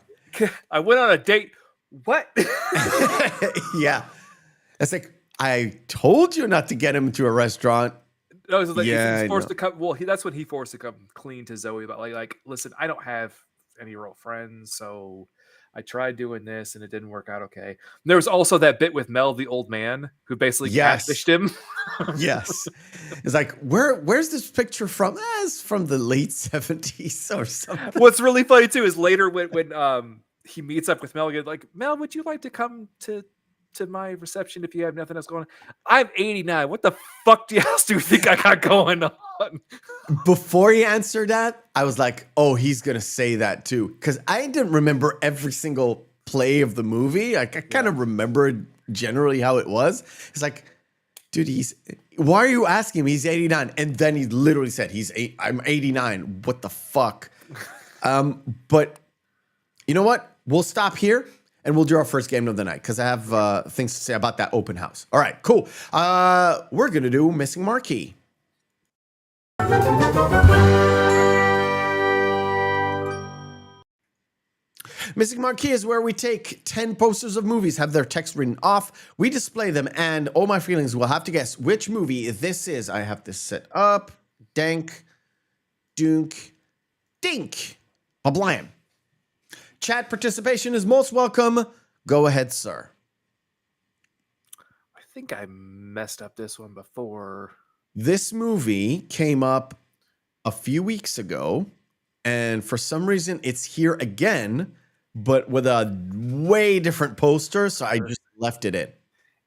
I went on a date. What? Yeah. It's like, I told you not to get him to a restaurant. No, it's like he's forced to come. Well, that's when he forced to come clean to Zoe about like, listen, I don't have any real friends, so I tried doing this and it didn't work out okay. And there was also that bit with Mel, the old man, who basically catfished him. Yes. It's like, where's this picture from? It's from the late 70s or something. What's really funny too is later when he meets up with Mel, he's like, Mel, would you like to come to my reception if you have nothing else going on? I'm 89. What the fuck else do you think I got going on? Before he answered that, I was like, oh, he's going to say that too. Because I didn't remember every single play of the movie. Like, I kind of remembered generally how it was. It's like, dude, why are you asking him? He's 89. And then he literally said, I'm 89. What the fuck? But you know what? We'll stop here. And we'll do our first game of the night because I have things to say about that open house. All right, cool. We're going to do Missing Marquee. Missing Marquee is where we take 10 posters of movies, have their text written off, we display them, and all my feelings will have to guess which movie this is. I have this set up. Dank, dunk, dink. Bablam. Chat participation is most welcome. Go ahead, sir. I think I messed up this one before. This movie came up a few weeks ago, and for some reason it's here again, but with a way different poster, so I just left it in.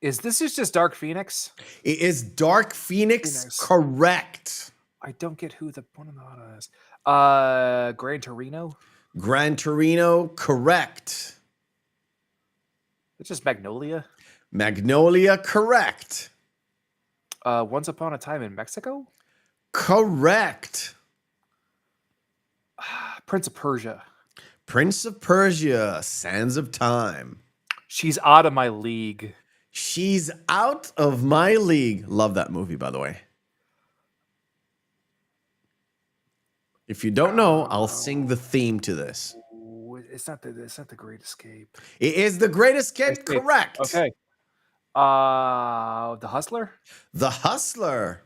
Is this just Dark Phoenix? It is Dark Phoenix. Correct. I don't get who the one on the bottom is. Gran Torino? Gran Torino, correct. It's just Magnolia. Magnolia, correct. Once Upon a Time in Mexico? Correct. Prince of Persia. Prince of Persia, Sands of Time. She's Out of My League. She's Out of My League. Love that movie, by the way. If you don't know, I'll sing the theme to this. It's not the Great Escape. It is The Great Escape, correct. Okay. The Hustler? The Hustler.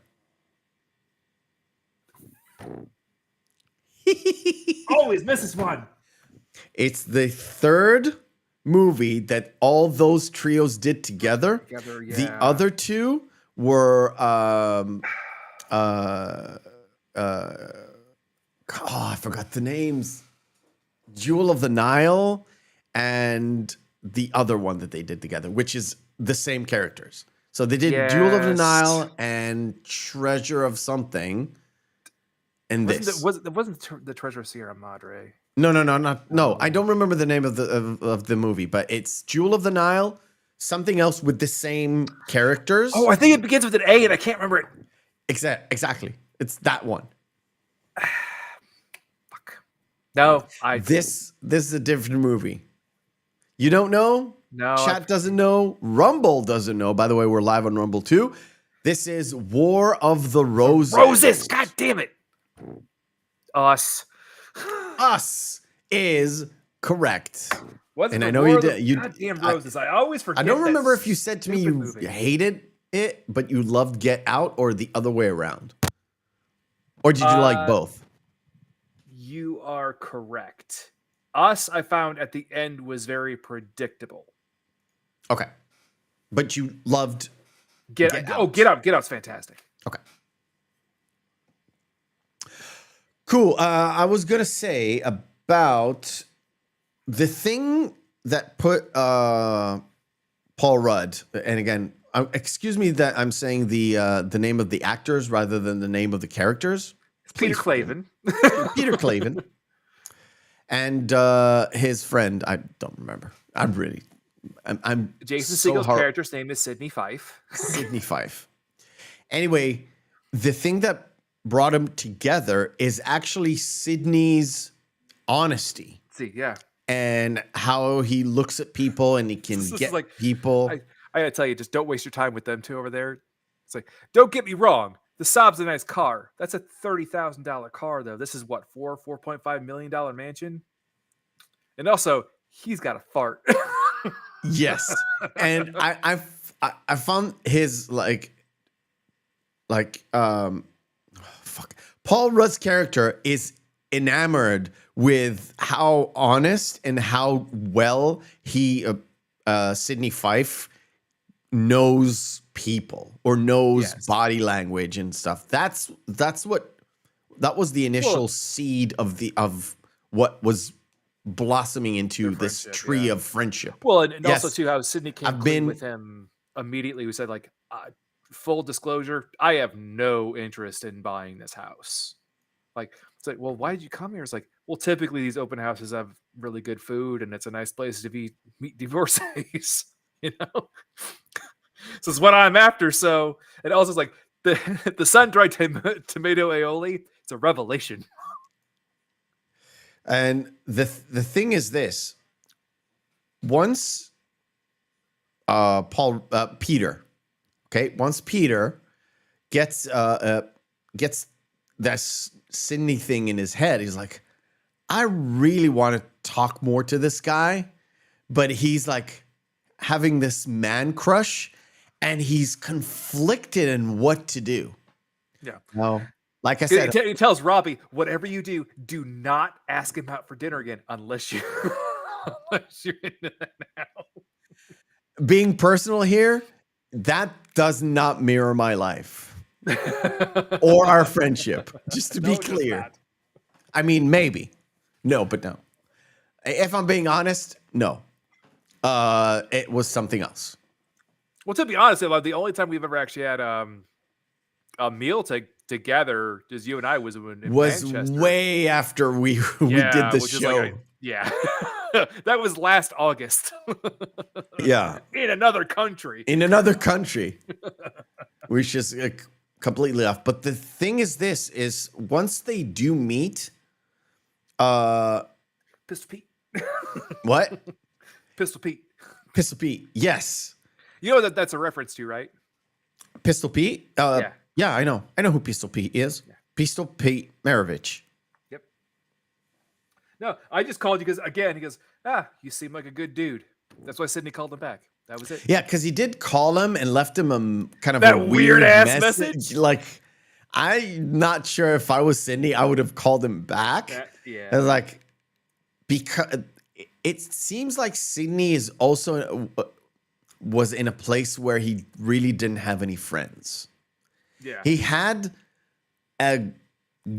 Always misses one. It's the third movie that all those trios did together. Yeah. The other two were I forgot the names. Jewel of the Nile and the other one that they did together, which is the same characters. So they did Jewel of the Nile and Treasure of something. And it wasn't the Treasure of Sierra Madre. No. I don't remember the name of the movie, but it's Jewel of the Nile, something else with the same characters. Oh, I think it begins with an A and I can't remember it. Exactly. It's that one. No, This is a different movie. You don't know? No. Chat doesn't know. Rumble doesn't know. By the way, we're live on Rumble too. This is War of the Roses. Roses. God damn it. Us. Us is Correct. Was it And the I know War you of the did. You, Goddamn Roses. I always forget. I don't that remember if you said to me stupid you movie. hated it, but you loved Get Out, or the other way around. Or did you like Uh, both? You are correct. Us, I found at the end was very predictable. Okay. But you loved Get Out. Get Out's fantastic. Okay. Cool. I was going to say about the thing that put Paul Rudd, and again, excuse me that I'm saying the name of the actors rather than the name of the characters. Peter Please forgive Clavin. Peter Clavin. And his friend, I don't remember. I'm Jason so Segal's character's name is Sidney Fife. Sidney Fife. Anyway, the thing that brought them together is actually Sidney's honesty. See, yeah. And how he looks at people and he can get like, people. I gotta tell you, just don't waste your time with them two over there. It's like, don't get me wrong. The Saab's a nice car. That's a $30,000 car, though. This is what, $4.5 million mansion? And also, he's got a fart. Yes. And I found his Paul Rudd's character is enamored with how honest and how well he Sidney Fife knows people or knows body language and stuff. That was the initial seed of what was blossoming into this tree of friendship. Well, and also too how Sidney came clean with him immediately. We said like, full disclosure, I have no interest in buying this house. Like, it's like, well, why did you come here? It's like, well, typically these open houses have really good food and it's a nice place to meet divorcees, you know? So it's what I'm after. So, and also it's like the sun-dried tomato aioli, it's a revelation. And the thing is this: once Peter gets that Sidney thing in his head, he's like, I really want to talk more to this guy, but he's like having this man crush, and he's conflicted in what to do. Yeah. Well, like I said, he tells Robbie, whatever you do not ask him out for dinner again unless you're into that now. Being personal here, that does not mirror my life or our friendship. Just to be clear. I mean, maybe. No, but no. If I'm being honest, no. It was something else. Well, to be honest, the only time we've ever actually had a meal together, just you and I, was in Manchester. Way after we did the show. That was last August. Yeah. In another country. Which is completely off. But the thing is this, is once they do meet, Pistol Pete. What? Pistol Pete. Pistol Pete. Yes. You know that's a reference to, right? Pistol Pete? Yeah, I know. I know who Pistol Pete is. Yeah. Pistol Pete Maravich. Yep. No, I just called you because, again, he goes, you seem like a good dude. That's why Sidney called him back. That was it. Yeah, because he did call him and left him a weird ass message. Like, I'm not sure if I was Sidney, I would have called him back. Yeah. I was like, because it seems like Sidney is also was in a place where he really didn't have any friends. Yeah. He had a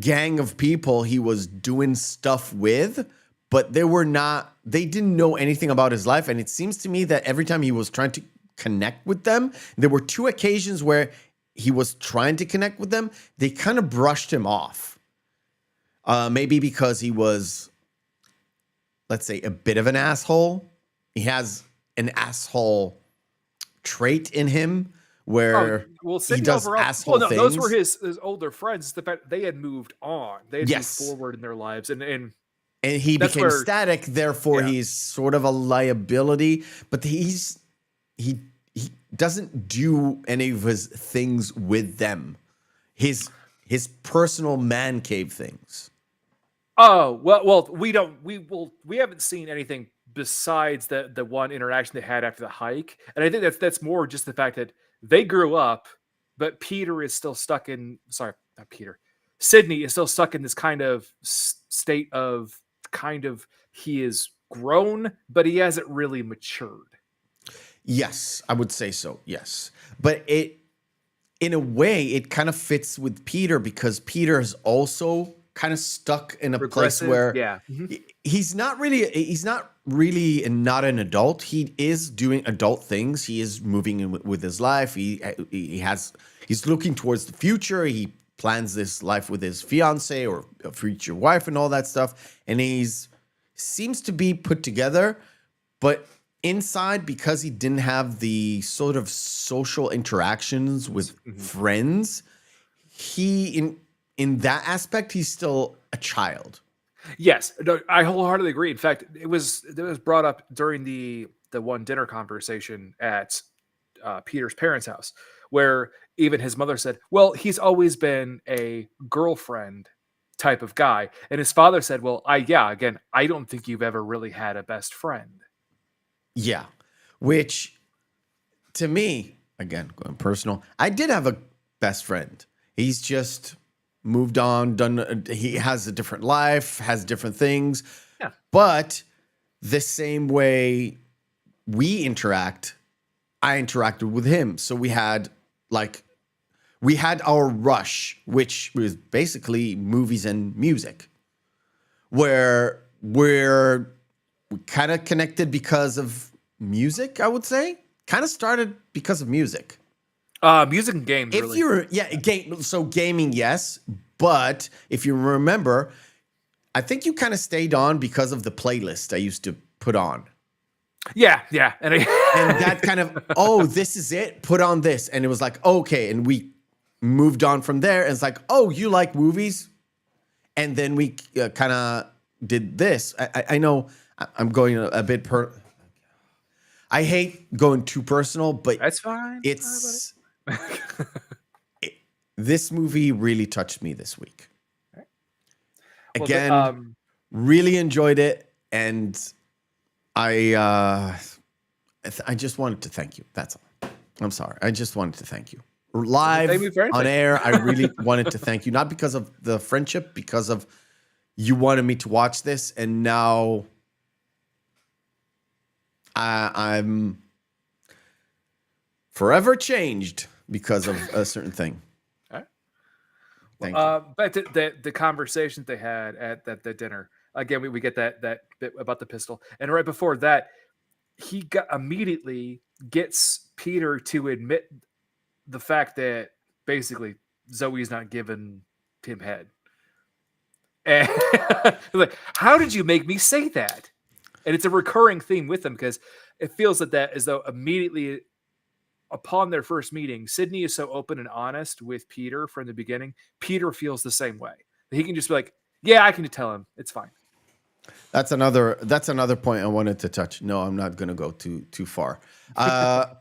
gang of people he was doing stuff with, but they didn't know anything about his life. And it seems to me that every time he was trying to connect with them, there were two occasions where he was trying to connect with them. They kind of brushed him off. Maybe because he was, let's say, a bit of an asshole. He has an asshole trait in him where he does asshole things. Those were his older friends. The fact they had moved on. They had moved forward in their lives. And he became static. Therefore, he's sort of a liability. But he doesn't do any of his things with them. His personal man cave things. Oh, well, we haven't seen anything besides the one interaction they had after the hike. And I think that's more just the fact that they grew up, but Peter is still stuck in, sorry, not Peter. Sydney is still stuck in this kind of state of he is grown, but he hasn't really matured. Yes, I would say so. Yes. But in a way, it kind of fits with Peter because Peter is also kind of stuck in a place where Yeah. he's not really not an adult. He is doing adult things. He is moving in with his life. He's looking towards the future. He plans this life with his fiance or a future wife and all that stuff. And seems to be put together, but inside, because he didn't have the sort of social interactions with friends, in that aspect, he's still a child. Yes, no, I wholeheartedly agree. In fact, it was brought up during the one dinner conversation at Peter's parents' house, where even his mother said, "Well, he's always been a girlfriend type of guy," and his father said, "Well, I don't think you've ever really had a best friend." Yeah, which to me, again, going personal, I did have a best friend. He's just moved on, he has a different life, has different things. Yeah. But the same way we interact, I interacted with him. So we had our rush, which was basically movies and music, where we kind of connected because of music, I would say. Kind of started because of music. Music and games, If really. So gaming, yes. But if you remember, I think you kind of stayed on because of the playlist I used to put on. Yeah. And that kind of, this is it, put on this. And it was like, okay. And we moved on from there. And it's like, you like movies? And then we kind of did this. I know I'm going a bit I hate going too personal, but That's fine. it's this movie really touched me this week. Right. Again, really enjoyed it, and I just wanted to thank you. That's all. I'm sorry. I just wanted to thank you. Live on air, I really wanted to thank you, not because of the friendship, because of you wanted me to watch this, and now I'm forever changed because of a certain thing. All right. Thank you. But the conversation they had at the dinner, again, we get that bit about the pistol, and right before that, he immediately gets Peter to admit the fact that basically Zoe's not giving him head. And like, how did you make me say that? And it's a recurring theme with them because it feels that as though immediately upon their first meeting, Sydney is so open and honest with Peter from the beginning. Peter feels the same way. He can just be like, "Yeah, I can tell him it's fine." That's another point I wanted to touch. No, I'm not going to go too far. The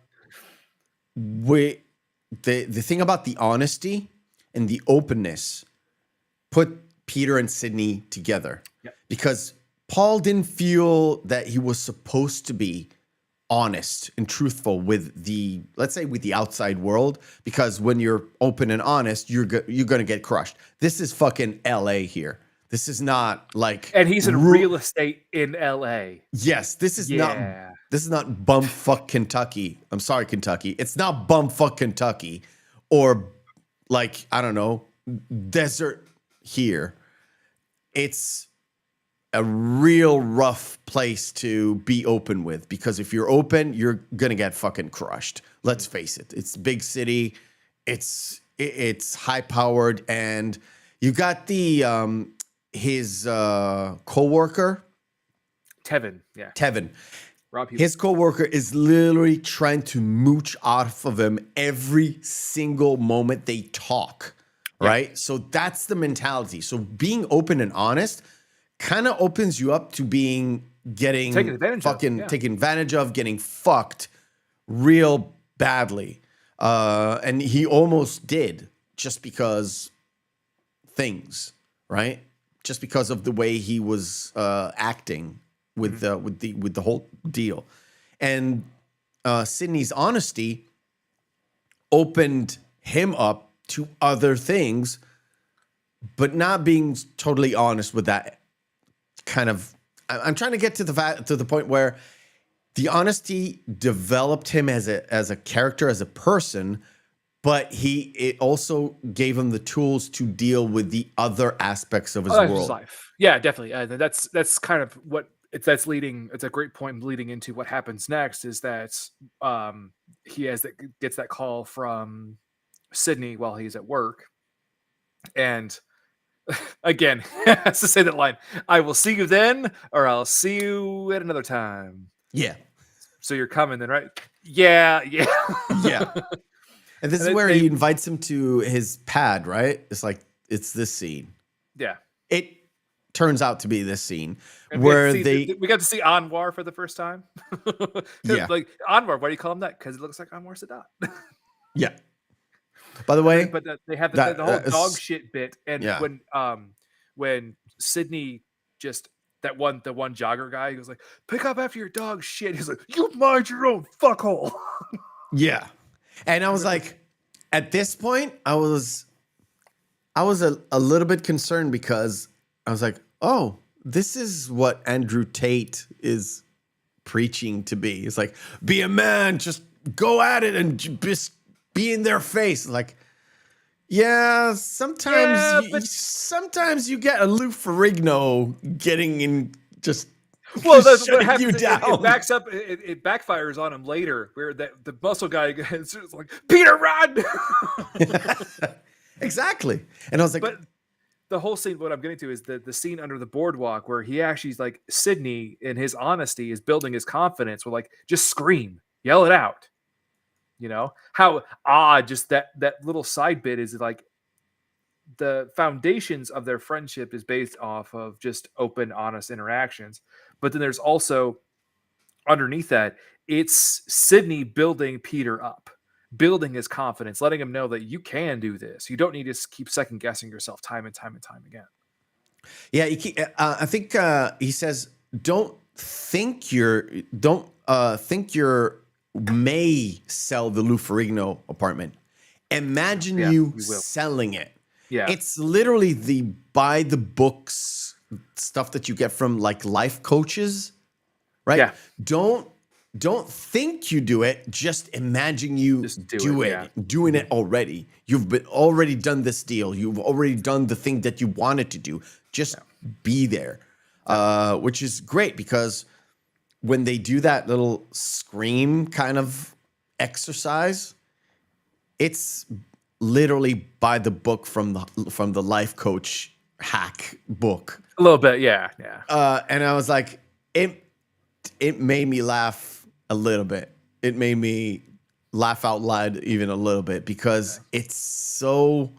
thing about the honesty and the openness put Peter and Sydney together. Yep. Because Paul didn't feel that he was supposed to be honest and truthful with the outside world, because when you're open and honest, you're going to get crushed. This is fucking LA here. This is not like, and he's in real estate in LA. Yes, this is not bumfuck Kentucky. I'm sorry, Kentucky. It's not bumfuck Kentucky or like, I don't know, desert here. It's a real rough place to be open with, because if you're open, you're gonna get fucking crushed. Let's face it. It's big city. It's high powered, and you got the his coworker, Tevin. Yeah, Tevin. Rob Hughes. His coworker is literally trying to mooch off of him every single moment they talk. Right? So that's the mentality. So being open and honest kind of opens you up to taken advantage of, getting fucked real badly. And he almost did, just because things, right? just because of the way he was acting with the whole deal. And Sydney's honesty opened him up to other things, but not being totally honest with that kind of. I'm trying to get to the point where the honesty developed him as a character, as a person, but it also gave him the tools to deal with the other aspects of his world. His life. Yeah, definitely. That's kind of what that's leading. It's a great point leading into what happens next. Is that he gets that call from Sydney while he's at work, and again has to say that line: "I will see you then, or I'll see you at another time." Yeah. So you're coming then, right? Yeah. Yeah. And this is where he invites him to his pad, right? It's this scene. Yeah. It turns out to be this scene and where we got to see Anwar for the first time. Yeah. Like Anwar, why do you call him that? Because it looks like Anwar Sadat. Yeah. By the way, but they have the whole dog shit bit, and yeah. when Sydney just the one jogger guy, he goes like, "Pick up after your dog shit." He's like, "You mind your own fuckhole." Yeah. And I was like, at this point, I was a little bit concerned because I was like, oh, this is what Andrew Tate is preaching to be. It's like, be a man, just go at it and just be in their face. Like, yeah, sometimes you get a Lou Ferrigno getting in just. Well, that's what shutting you happens. down. It backs up. It backfires on him later, where the muscle guy is like, "Peter, run!" Exactly. And I was like, but the whole scene. What I'm getting to is the scene under the boardwalk where he actually is like Sydney, in his honesty, is building his confidence. With like, just scream, yell it out. You know how odd just that little side bit is. Like, the foundations of their friendship is based off of just open, honest interactions. But then there's also underneath that, it's Sydney building Peter up, building his confidence, letting him know that you can do this. You don't need to keep second guessing yourself time and time and time again. Yeah, I think he says, don't think you may sell the Lou Ferrigno apartment. Imagine you selling it. Yeah, it's literally the by the books stuff that you get from like life coaches, right? Yeah. Don't think you do it. Just imagine you just do it. Doing it already. You've already done this deal. You've already done the thing that you wanted to do. Just be there, which is great because when they do that little scream kind of exercise, it's literally by the book from the life coach hack book. A little bit, yeah. And I was like, it made me laugh a little bit. It made me laugh out loud even a little bit because it's so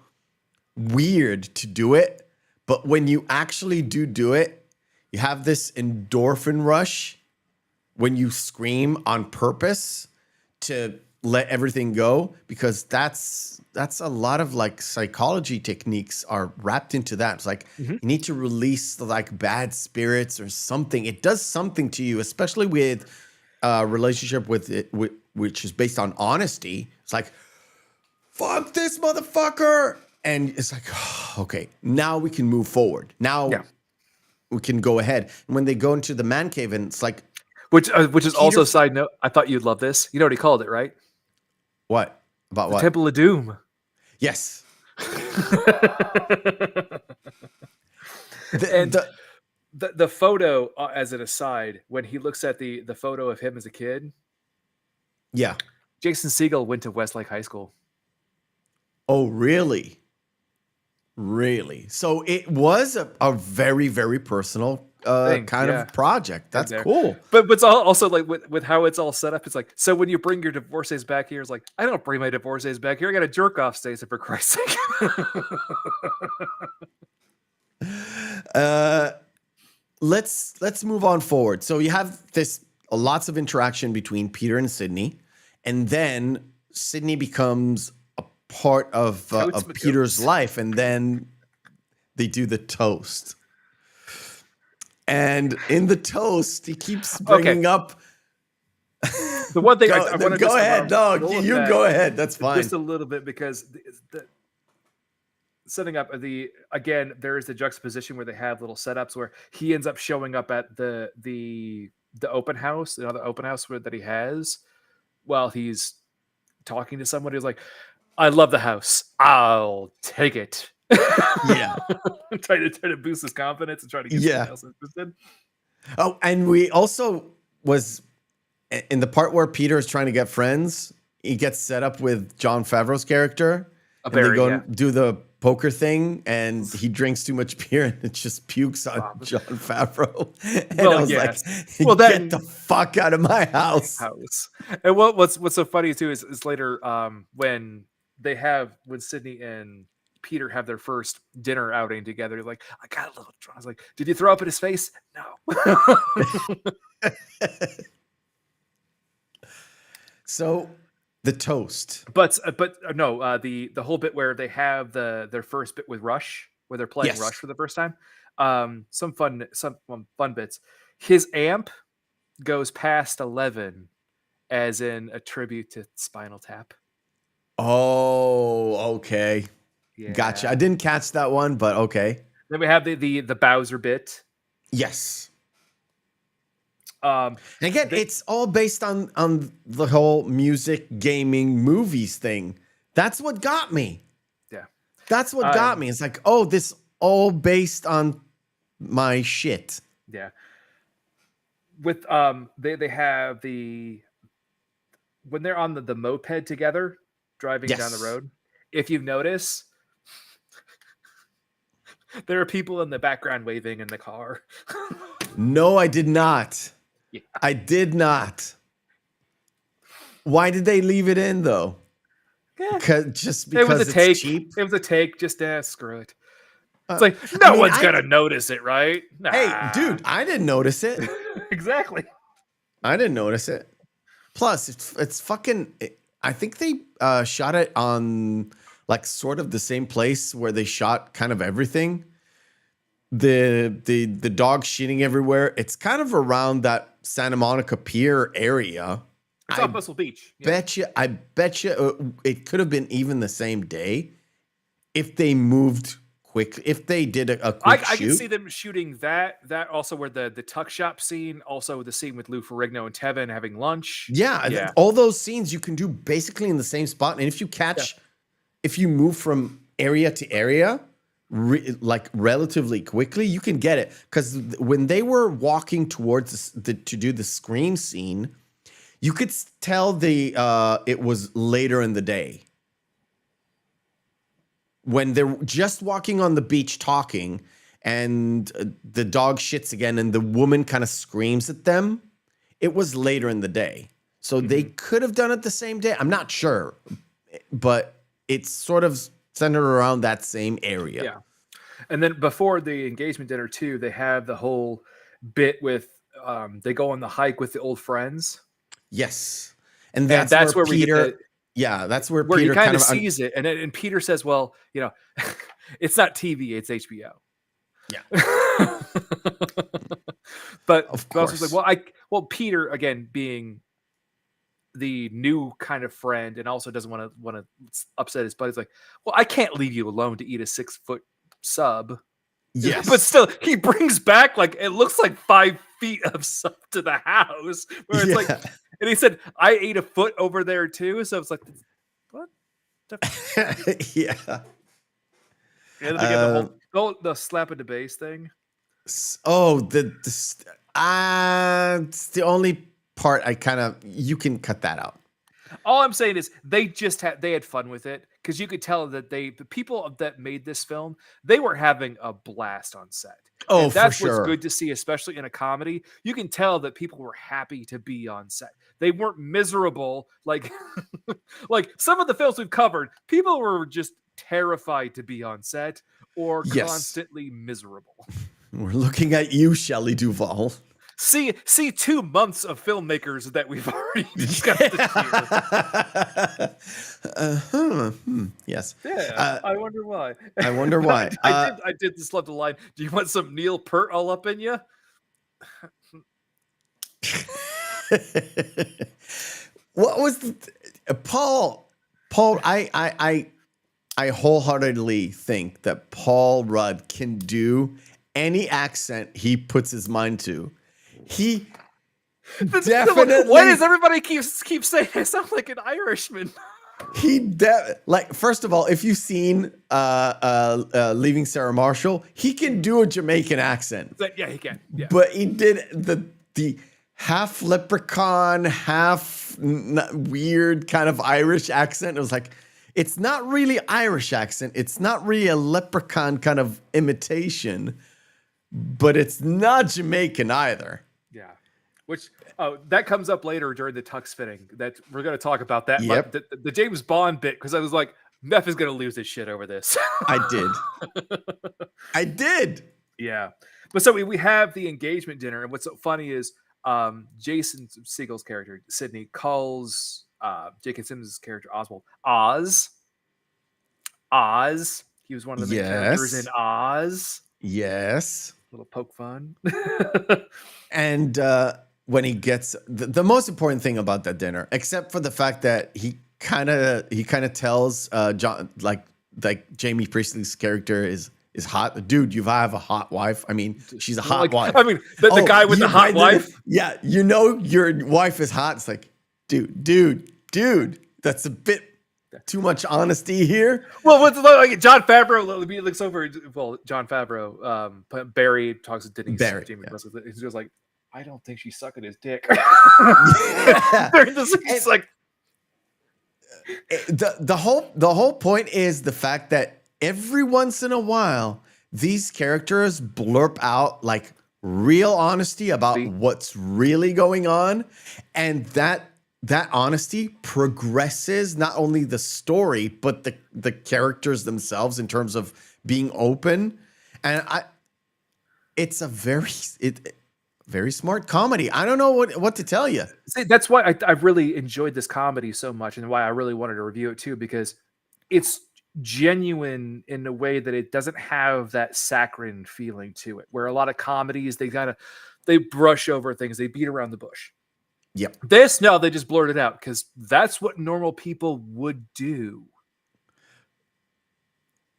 weird to do it. But when you actually do it, you have this endorphin rush when you scream on purpose to let everything go, because that's a lot of like psychology techniques are wrapped into that. It's like you need to release the like bad spirits or something. It does something to you, especially with a relationship which is based on honesty. It's like, fuck this motherfucker. And it's like, okay, now we can move forward. Now we can go ahead. And when they go into the man cave, and it's like, which is also, side note, I thought you'd love this. You know what he called it, right? What? About the what? Temple of Doom. Yes. The photo, as an aside, when he looks at the photo of him as a kid. Yeah. Jason Segal went to Westlake High School. Oh, really? Really? So it was a very, very personal kind of project. That's cool. But it's also like with how it's all set up. It's like, so when you bring your divorcees back here, it's like, I don't bring my divorcees back here. I got a jerk off station, for Christ's sake. Let's move on forward. So you have lots of interaction between Peter and Sydney, and then Sydney becomes a part of Peter's life, and then they do the toast. And in the toast, he keeps Okay. bringing up. The one thing I Go, want to go just ahead. No, roll with you that go ahead. That's fine. just a little bit, because the setting up again, there is the juxtaposition where they have little setups where he ends up showing up at the open house, the open house that he has, while he's talking to somebody who's like, I love the house, I'll take it. Yeah. trying to boost his confidence and try to get someone else interested. Oh, and we also was in the part where Peter is trying to get friends. He gets set up with John Favreau's character, and they go and do the poker thing, and he drinks too much beer, and it just pukes on John Favreau. And I was like, get the fuck out of my house. And what's so funny too is later when Sydney and Peter have their first dinner outing together, he's like, I got a little drunk. I was like, did you throw up in his face? No. So the toast, but no, the whole bit where they have their first bit with Rush, where they're playing Rush for the first time. Some fun bits. His amp goes past 11, as in a tribute to Spinal Tap. Oh, okay. Yeah. Gotcha. I didn't catch that one, but okay. Then we have the Bowser bit. Yes. And again, it's all based on the whole music, gaming, movies thing. That's what got me. Yeah. That's what got me. It's like, oh, this all based on my shit. Yeah. With they have when they're on the moped together driving down the road. If you notice, there are people in the background waving in the car. No, I did not. Yeah. I did not. Why did they leave it in though? Just because it was a take. Cheap? It was a take. Just screw it. It's like no one's gonna notice it, right? Nah. Hey, dude, I didn't notice it. Exactly. I didn't notice it. Plus, it's fucking. I think they shot it on like sort of the same place where they shot kind of everything. The dog shitting everywhere. It's kind of around that Santa Monica Pier area. It's off Muscle Beach. I bet you it could have been even the same day if they moved quick. If they did a quick shoot. I can see them shooting that also where the tuck shop scene, also the scene with Lou Ferrigno and Tevin having lunch. Yeah. All those scenes you can do basically in the same spot. And if you if you move from area to area, like relatively quickly, you can get it. Because when they were walking towards to do the scream scene, you could tell it was later in the day. When they're just walking on the beach talking, and the dog shits again, and the woman kind of screams at them, it was later in the day. So they could have done it the same day. I'm not sure, but it's sort of centered around that same area. Yeah. And then before the engagement dinner too, they have the whole bit with they go on the hike with the old friends. Yes. And that's where Peter... that's where Peter he kind of sees it, and Peter says, "Well, it's not TV, it's HBO." Yeah, but of course, was like, well, Peter again being the new kind of friend, and also doesn't want to upset his buddies. Like, well, I can't leave you alone to eat a 6-foot sub. Yes, but still, he brings back like it looks like 5 feet of sub to the house, where it's like. And he said, I ate a foot over there too. So it's like, what? Yeah. And then they get the slap at the base thing. Oh, it's the only part you can cut that out. All I'm saying is they had fun with it, because you could tell that the people that made this film, they were having a blast on set. Oh, and that's for sure. What's good to see, especially in a comedy. You can tell that people were happy to be on set. They weren't miserable like some of the films we've covered. People were just terrified to be on set or constantly miserable. We're looking at you, Shelley Duvall. See 2 months of filmmakers that we've already discussed this year. Yes. Yeah. I wonder why. I wonder why. I did just love the line. Do you want some Neil Peart all up in you? What was Paul? Paul, I wholeheartedly think that Paul Rudd can do any accent he puts his mind to. He definitely. Why does everybody keep saying I sound like an Irishman? Like, first of all, if you've seen Leaving Sarah Marshall, he can do a Jamaican accent. Yeah, he can. Yeah. But he did the half leprechaun, half weird kind of Irish accent. It was like, it's not really Irish accent. It's not really a leprechaun kind of imitation, but it's not Jamaican either. Yeah. Which that comes up later during the tux fitting. That we're going to talk about that. Yep. But the James Bond bit, because I was like, Meph is going to lose his shit over this. I did. Yeah. But so we have the engagement dinner, and what's so funny is Jason Segal's character, Sydney, calls J.K. Simmons' character, Oswald, Oz. He was one of the main characters in Oz. Yes. Little poke fun. And when he gets the most important thing about that dinner, except for the fact that he kind of tells John, like Jamie Priestley's character is hot. Dude, you have a hot wife. I mean, she's a hot wife. I mean, the guy with the hot wife. Yeah, you know your wife is hot. It's like, dude, that's a bit too much honesty here. Well, what's like John Favreau looks over. Well, John Favreau, Barry talks to Denise. Jamie Priestley. He goes like, I don't think she's sucking his dick. It's like the whole point is the fact that every once in a while these characters blurp out like real honesty about what's really going on, and that honesty progresses not only the story but the characters themselves in terms of being open. And it's a very smart comedy. I don't know what to tell you. See, that's why I really enjoyed this comedy so much, and why I really wanted to review it too, because it's genuine in a way that it doesn't have that saccharine feeling to it, where a lot of comedies they brush over things, they beat around the bush. Yep. No, they just blurt it out because that's what normal people would do.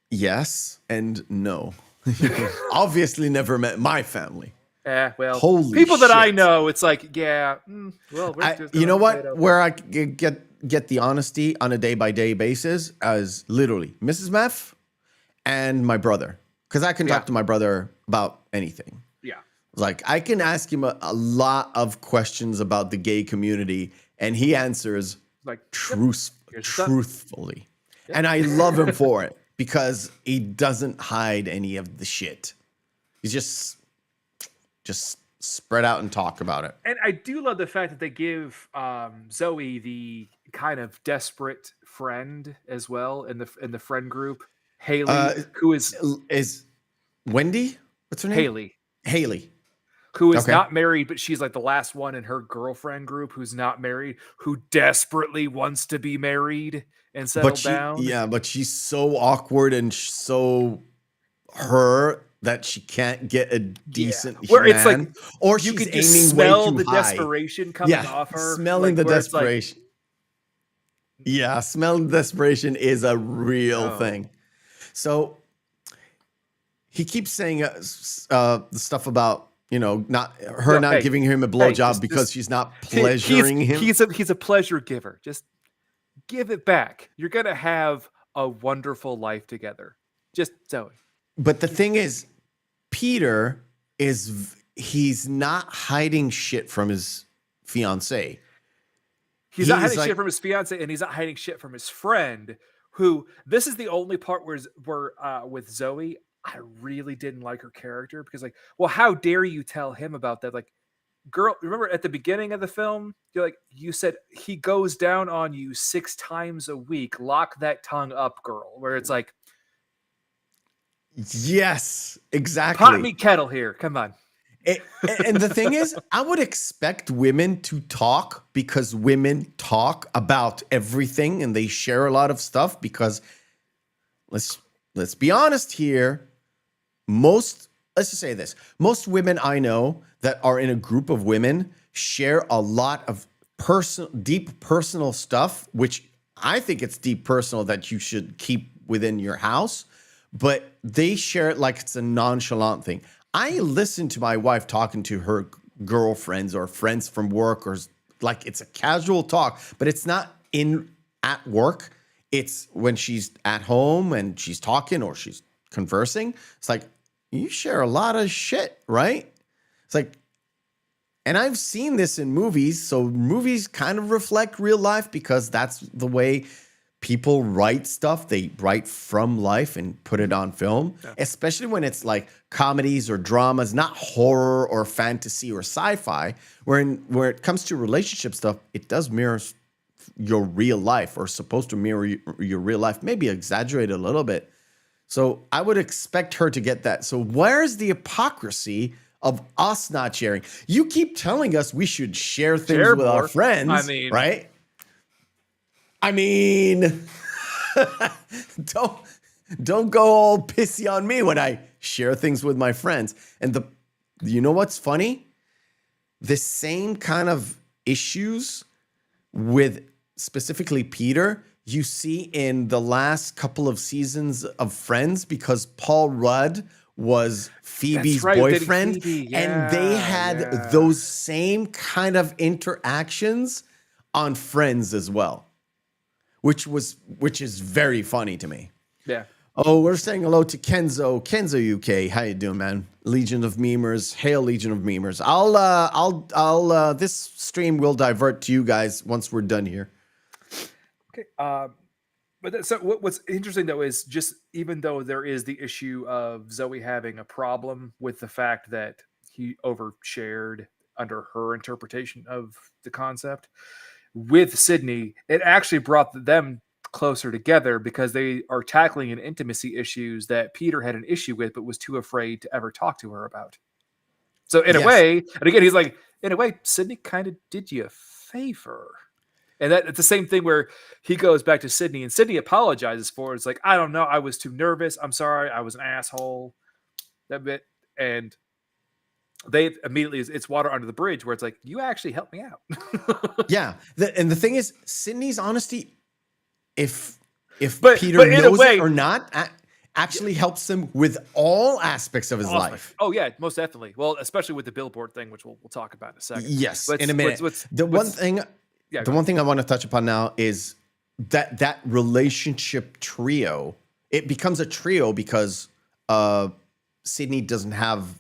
Yes and no. Obviously never met my family. Well, holy people that shit. I know, it's like, yeah, well, you know what? Where I get the honesty on a day-by-day basis as literally Mrs. Meth and my brother. Because I can talk to my brother about anything. Yeah. Like, I can ask him a lot of questions about the gay community, and he answers like truthfully. Yep. And I love him for it because he doesn't hide any of the shit. He's just spread out and talk about it. And I do love the fact that they give Zoe the kind of desperate friend as well in the friend group. Haley, who is Wendy? What's her name? Haley. Who is not married, but she's like the last one in her girlfriend group who's not married, who desperately wants to be married and settle down. Yeah, but she's so awkward and so her that she can't get a decent where man, it's like, or you she's could aiming just smell way too the high. desperation coming off her. Smelling the desperation. Like, smelling desperation is a real thing. So he keeps saying the stuff about, not giving him a blowjob because she's not pleasuring him. He's a pleasure giver. Just give it back. You're gonna have a wonderful life together. Just Zoe. But the thing is, Peter he's not hiding shit from his fiance. He's not hiding shit from his fiance, and he's not hiding shit from his friend. Who this is the only part where with Zoe, I really didn't like her character because, like, well, how dare you tell him about that? Like, girl, remember at the beginning of the film, you said he goes down on you 6 times a week. Lock that tongue up, girl. Where it's like, yes, exactly. Pot me kettle here. Come on. And the thing is, I would expect women to talk because women talk about everything and they share a lot of stuff because let's be honest here. Most let's just say this. Most women I know that are in a group of women share a lot of deep personal stuff, which I think it's deep personal that you should keep within your house, but they share it like it's a nonchalant thing. I listen to my wife talking to her girlfriends or friends from work, or like it's a casual talk, but it's not at work. It's when she's at home and she's talking or she's conversing. It's like, you share a lot of shit, right? It's like, and I've seen this in movies. So movies kind of reflect real life because that's the way people write stuff. They write from life and put it on film, especially when it's like comedies or dramas, not horror or fantasy or sci-fi, where it comes to relationship stuff, it does mirror your real life, or supposed to mirror your real life, maybe exaggerate a little bit. So I would expect her to get that. So where's the hypocrisy of us not sharing? You keep telling us we should share things with our friends, right? I mean, don't go all pissy on me when I share things with my friends. And you know what's funny? The same kind of issues with specifically Peter, you see in the last couple of seasons of Friends, because Paul Rudd was Phoebe's boyfriend, and they had those same kind of interactions on Friends as well, which is very funny to me. Yeah. Oh, we're saying hello to Kenzo UK. How you doing, man? Legion of Memers. Hail, Legion of Memers. I'll this stream will divert to you guys once we're done here. Okay. So what's interesting though is, just even though there is the issue of Zoe having a problem with the fact that he overshared under her interpretation of the concept with Sydney, it actually brought them closer together because they are tackling an intimacy issues that Peter had an issue with but was too afraid to ever talk to her about. So in a way, and again, he's like, in a way, Sydney kind of did you a favor. And it's the same thing where he goes back to Sydney and Sydney apologizes for it. It's like, I don't know, I was too nervous. I'm sorry, I was an asshole. That bit. And they immediately, it's water under the bridge where it's like, you actually helped me out. Yeah. And the thing is, Sydney's honesty, if But Peter in knows a way, it or not, actually helps him with all aspects of his life. Oh yeah, most definitely. Well, especially with the billboard thing, which we'll talk about in a second. Yes, in a minute. The one thing I want to touch upon now is that relationship trio. It becomes a trio because Sydney doesn't have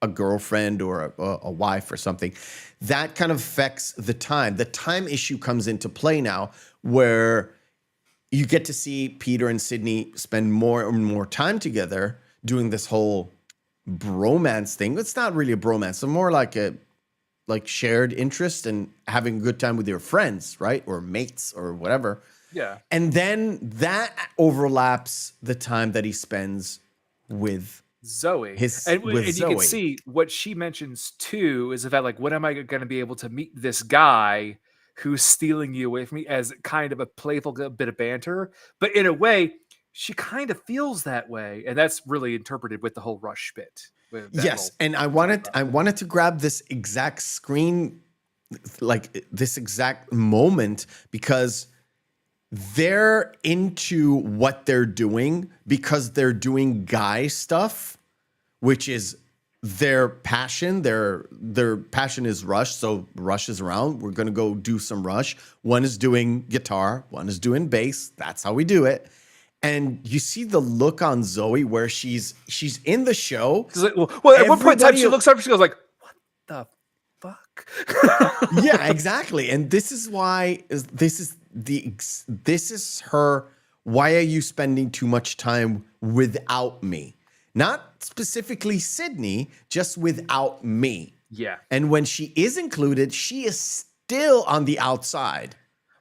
a girlfriend or a wife or something. That kind of affects the time. The time issue comes into play now, where you get to see Peter and Sydney spend more and more time together doing this whole bromance thing. It's not really a bromance. It's more like a shared interest and having a good time with your friends, right? Or mates or whatever. Yeah. And then that overlaps the time that he spends with Zoe. And you can see what she mentions too is the fact, like, when am I going to be able to meet this guy who's stealing you away from me, as kind of a playful bit of banter. But in a way, she kind of feels that way. And that's really interpreted with the whole Rush bit. Yes. And I wanted to grab this exact screen, like this exact moment, because they're into what they're doing because they're doing guy stuff, which is their passion. Their passion is Rush. So Rush is around. We're going to go do some Rush. One is doing guitar. One is doing bass. That's how we do it. And you see the look on Zoe where she's in the show. Like, well, at one point in time, she looks up and she goes like, what the fuck? Yeah, exactly. And this is why this is her. Why are you spending too much time without me? Not specifically Sydney, just without me. Yeah. And when she is included, she is still on the outside.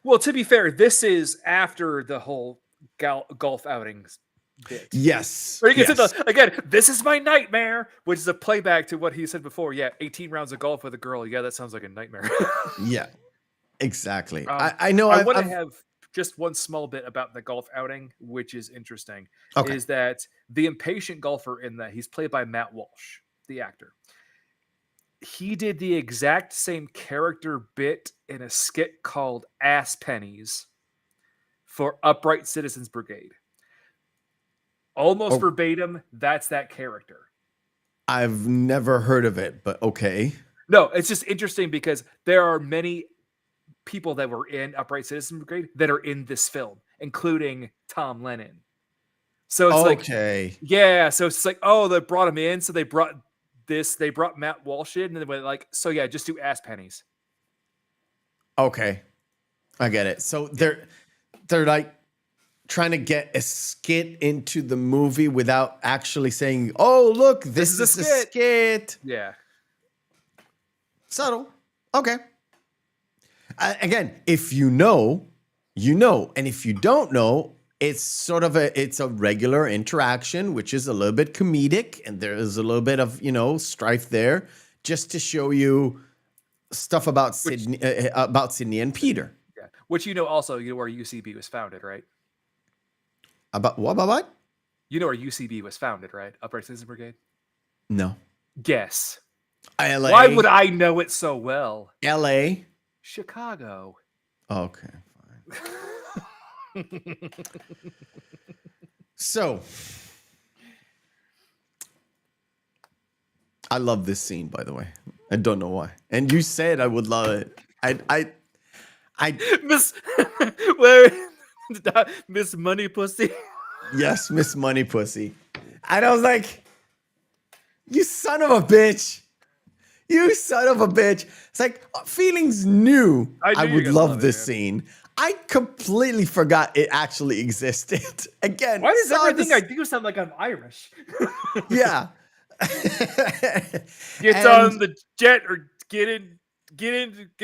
Well, to be fair, this is after the whole golf outings bit. Yes. Or you can say again, this is my nightmare, which is a playback to what he said before. Yeah, 18 rounds of golf with a girl. Yeah, that sounds like a nightmare. Yeah, exactly. I know. I want to have just one small bit about the golf outing, which is interesting, Okay. is that the impatient golfer in that he's played by Matt Walsh, the actor. He did the exact same character bit in a skit called Ass Pennies for Upright Citizens Brigade. Almost Oh. verbatim, that's that character. I've never heard of it, but okay. No, it's just interesting because there are many people that were in Upright Citizens Brigade that are in this film, including Tom Lennon. So it's Okay. yeah, so it's like, oh, they brought him in, so they brought Matt Walsh in, and they went like, so yeah, just do Ass Pennies. Okay. I get it. So they're like trying to get a skit into the movie without actually saying, "Oh, look, this is a skit." Yeah. Subtle. Okay. Again, if you know, you know, and if you don't know, it's sort of it's a regular interaction, which is a little bit comedic, and there is a little bit of strife there, just to show you stuff about Sydney and Peter. Yeah. Which also where UCB was founded, right? About what? You know where UCB was founded, right? Upright Citizens Brigade? No. Guess. LA. Why would I know it so well? LA. Chicago. Okay, fine. So, I love this scene, by the way. I don't know why. And you said I would love it. I Miss where Miss Money Pussy. Yes, Miss Money Pussy. And I was like, you son of a bitch. You son of a bitch. It's like, feelings knew I would love this scene. I completely forgot it actually existed. Again, why does everything I do sound like I'm Irish? Yeah. Get on the jet or get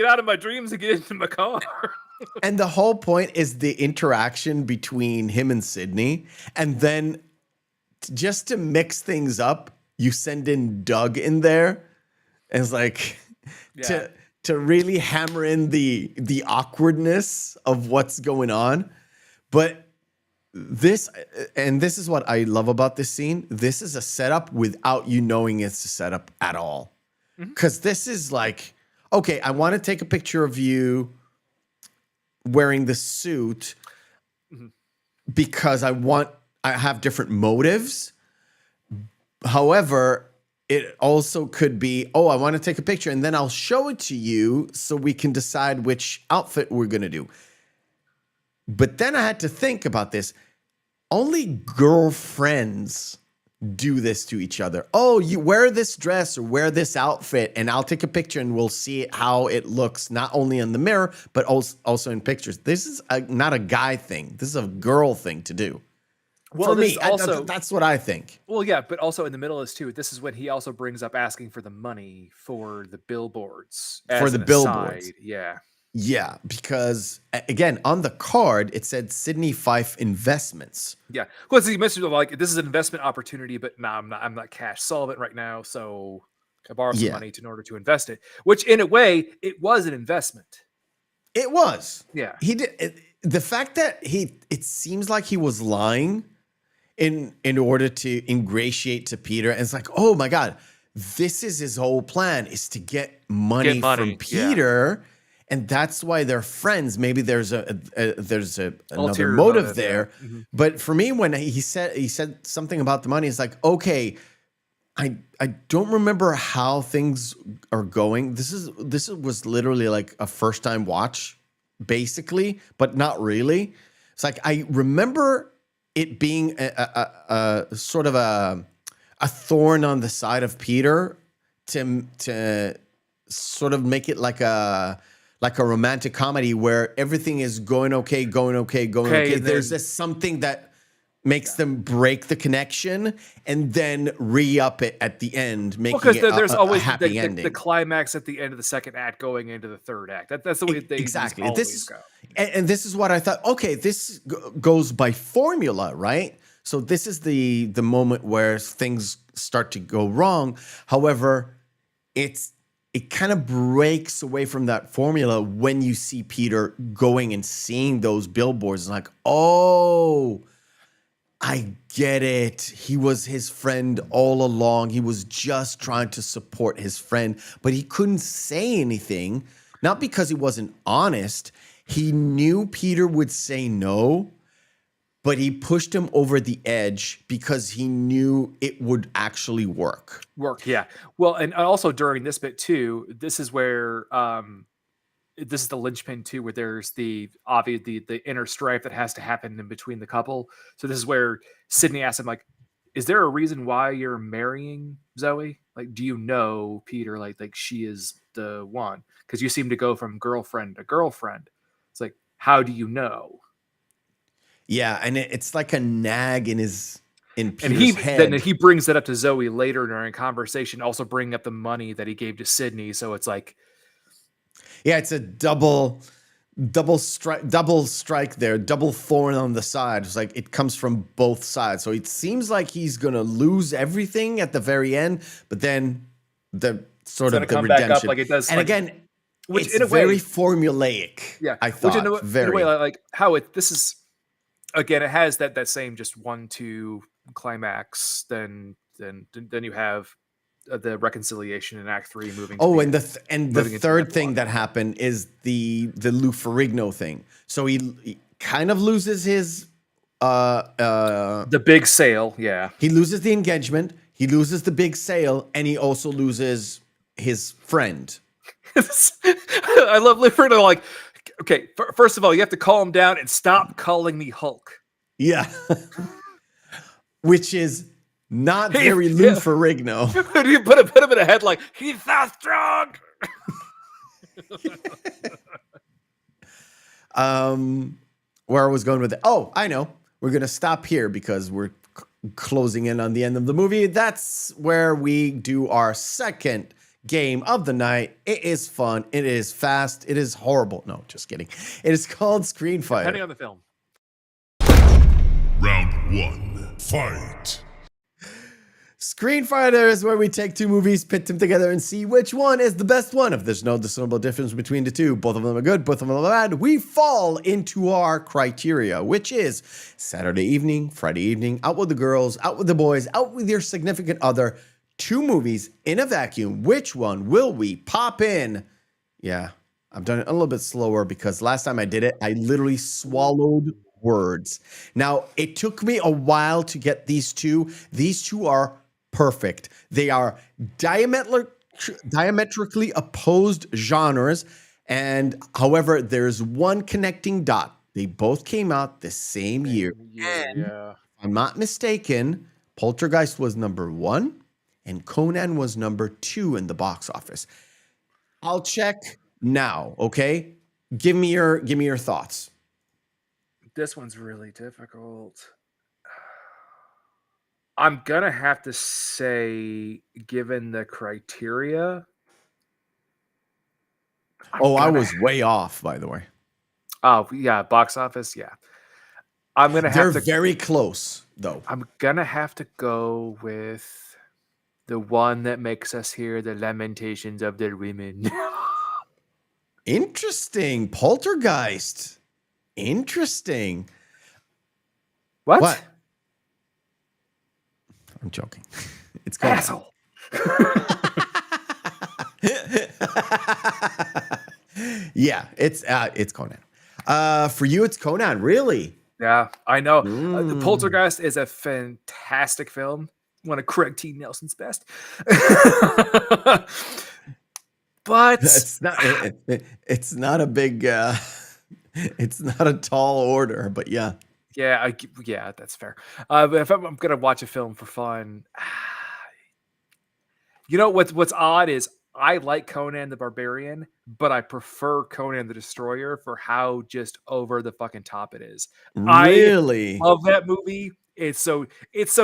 out of my dreams and get into my car. And the whole point is the interaction between him and Sydney. And then just to mix things up, you send in Doug in there. And it's like to really hammer in the awkwardness of what's going on. But this is what I love about this scene. This is a setup without you knowing it's a setup at all. Because this is like, okay, I want to take a picture of you wearing the suit because I have different motives. However, it also could be, oh, I want to take a picture and then I'll show it to you so we can decide which outfit we're going to do. But then I had to think about this. Only girlfriends do this to each other. Oh, you wear this dress or wear this outfit and I'll take a picture and we'll see how it looks, not only in the mirror, but also in pictures. This is not a guy thing. This is a girl thing to do. Well, for me, that's what I think. Well, yeah, but also in the middle is too. This is when he also brings up asking for the money for the billboards. For the billboards, yeah, yeah. Because again, on the card it said Sydney Fife Investments. Yeah, well, he mentioned like this is an investment opportunity, but no, I'm not cash solvent right now, so I borrow some money in order to invest it. Which, in a way, it was an investment. It was. Yeah, he did. The fact that it seems like he was lying in order to ingratiate to Peter. And it's like, oh my God, this is his whole plan, is to get money from Peter. Yeah. And that's why they're friends. Maybe there's another motive there. Yeah. Mm-hmm. But for me, when he said something about the money, it's like, okay, I don't remember how things are going. This was literally like a first time watch, basically, but not really. It's like, I remember it being a sort of a thorn on the side of Peter to sort of make it like a romantic comedy where everything is going okay. There's just something that makes them break the connection and then re-up it at the end, making there's always a happy ending. The climax at the end of the second act going into the third act. That's the way they exactly. always go. And this is what I thought, okay, this goes by formula, right? So this is the moment where things start to go wrong. However, it's it kind of breaks away from that formula when you see Peter going and seeing those billboards. Like, oh, I get it. He was his friend all along. He was just trying to support his friend, but he couldn't say anything, not because he wasn't honest. He knew Peter would say no, but he pushed him over the edge because he knew it would actually work. Yeah. Well, and also during this bit too, this is where this is the linchpin too, where there's the inner strife that has to happen in between the couple. So this is where Sydney asks him, like, is there a reason why you're marrying Zoe? Like, do you know Peter? Like she is the one? Because you seem to go from girlfriend to girlfriend. It's like, how do you know? Yeah, and it's like a nag in Peter's head. Then he brings that up to Zoe later during conversation, also bringing up the money that he gave to Sydney. So it's like, yeah, it's a double strike there, double thorn on the side. It's like it comes from both sides. So it seems like he's gonna lose everything at the very end, but then the redemption back up like it does. And like, again, which it's in a very way, formulaic. Yeah, I thought in a way, like how this is. Again, it has that same just 1-2 climax. Then you have the reconciliation in Act 3 moving. And the third thing that happened is the Lou Ferrigno thing. So he kind of loses his the big sale. Yeah, he loses the engagement. He loses the big sale, and he also loses his friend. I love Lou Ferrigno. Like, okay, first of all, you have to calm down and stop calling me Hulk. Yeah. Which is not very Lou Ferrigno. You put him in a head like, he's so strong. Where I was going with it. Oh, I know. We're going to stop here because we're closing in on the end of the movie. That's where we do our second game of the night. It is fun. It is fast. It is horrible. No, just kidding. It is called Screen Fighter. Depending on the film. Round 1, fight. Screen Fighter is where we take two movies, pit them together, and see which one is the best one. If there's no discernible difference between the two, both of them are good, both of them are bad, we fall into our criteria, which is Saturday evening, Friday evening, out with the girls, out with the boys, out with your significant other. Two movies in a vacuum. Which one will we pop in? Yeah, I've done it a little bit slower because last time I did it, I literally swallowed words. Now, it took me a while to get these two. These two are perfect. They are diametrically opposed genres. And however, there's one connecting dot. They both came out the same year. And if I'm not mistaken, Poltergeist was number 1. And Conan was number 2 in the box office. I'll check now, okay? Give me your thoughts. This one's really difficult. I'm gonna have to say, given the criteria. I was way off, by the way. Oh yeah, box office, yeah. They're very close, though. I'm gonna have to go with the one that makes us hear the lamentations of their women. Interesting. Poltergeist. Interesting. What? I'm joking. It's Conan. Asshole. Yeah, it's Conan. For you, it's Conan. Really? Yeah, I know. The Poltergeist is a fantastic film. One of Craig T. Nelson's best. But it's not a big it's not a tall order, but yeah. Yeah, that's fair. But if I'm gonna watch a film for fun, you know what's odd is I like Conan the Barbarian, but I prefer Conan the Destroyer for how just over the fucking top it is. Really? I love that movie. It's so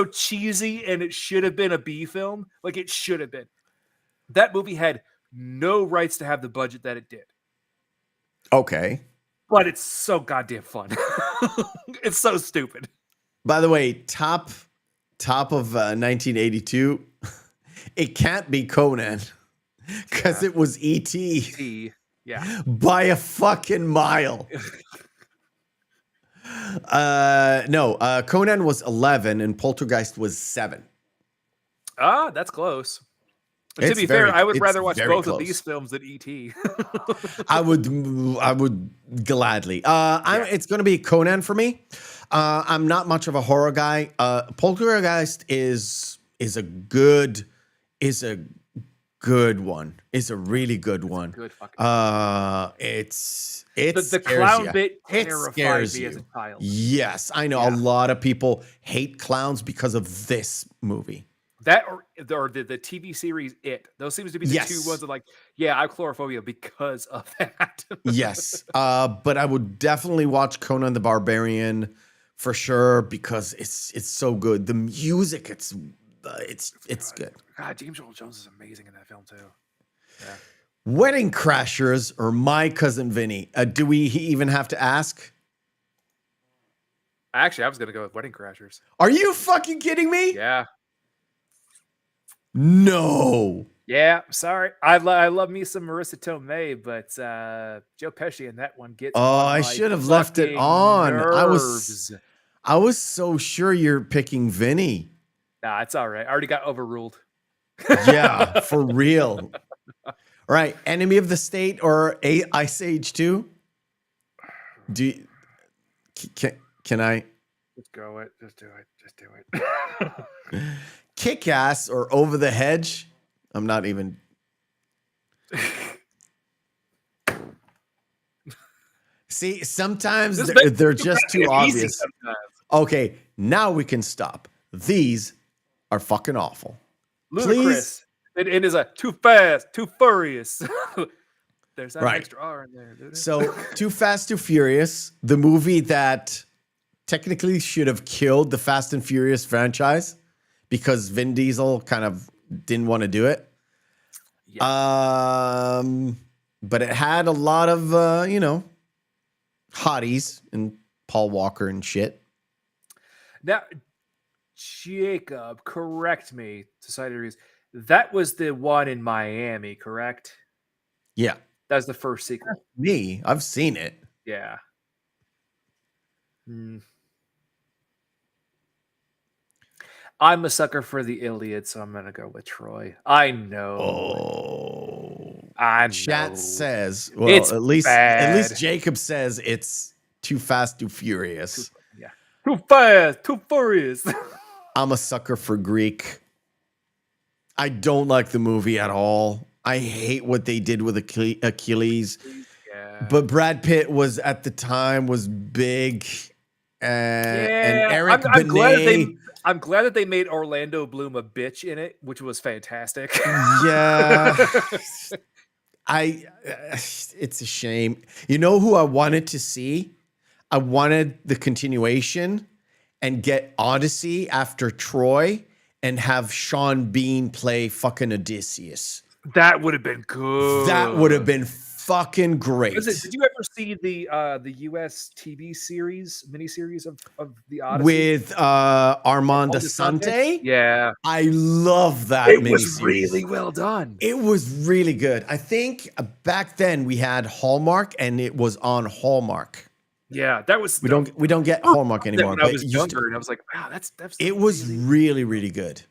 cheesy, and it should have been a B film. Like, it should have been. That movie had no rights to have the budget that it did. Okay. But it's so goddamn fun. It's so stupid. By the way, top of 1982, it can't be Conan. because it was E.T. T. Yeah. by a fucking mile. No, Conan was 11 and Poltergeist was 7. Ah, that's close. But to It's be fair, I would it's rather watch very both close. of these films than E.T. I would gladly. It's going to be Conan for me. I'm not much of a horror guy. Poltergeist is a good one. Is a really good one. Good fucking. It's The clown bit terrified me as a child. Yes, I know a lot of people hate clowns because of this movie. That or the TV series It. Those seems to be the Yes. two ones that I have chlorophobia because of that. Yes, but I would definitely watch Conan the Barbarian for sure because it's so good. The music, it's good. God, James Earl Jones is amazing in that film too. Yeah. Wedding Crashers or My Cousin Vinny? Do we even have to ask? Actually, I was gonna go with Wedding Crashers. Are you fucking kidding me? Yeah. No. Yeah, sorry. I love me some Marissa Tomei, but Joe Pesci in that one gets. Oh, I should have left it on. I was so sure you're picking Vinny. Nah, it's all right. I already got overruled. Yeah, for real. All right, Enemy of the State or Ice Age 2? Can I? Just go it. Just do it. Just do it. Kick-Ass or Over the Hedge? I'm not even. See, sometimes they're just too obvious. Okay, now we can stop. These are fucking awful. Ludicrous. It is a too fast, too furious. There's that extra R in there. Dude. So, Too Fast, Too Furious, the movie that technically should have killed the Fast and Furious franchise because Vin Diesel kind of didn't want to do it. Yeah. But it had a lot of, hotties and Paul Walker and shit. Now, Jacob, correct me, Society Reviews. That was the one in Miami, correct? Yeah. That was the first sequel. Me, I've seen it. Yeah. I'm a sucker for the Iliad, so I'm gonna go with Troy. I know. Oh, I know. Chat says, well, it's at least bad. Jacob says it's Too Fast, Too Furious. Too fast, too furious. I'm a sucker for Greek. I don't like the movie at all. I hate what they did with Achilles. Yeah. But Brad Pitt was at the time big, and Eric Benet. I'm glad that they made Orlando Bloom a bitch in it, which was fantastic. Yeah. It's a shame. You know who I wanted to see? I wanted the continuation and get Odyssey after Troy and have Sean Bean play fucking Odysseus. That would have been good. That would have been fucking great. Did you ever see the US TV series, miniseries of the Odyssey? With Armand Asante? Yeah. I love that It miniseries. was really well done. It was really good. I think back then we had Hallmark and it was on Hallmark. Yeah, that was we don't get Hallmark anymore. When I was younger and I was like, wow, that's it was really, really good.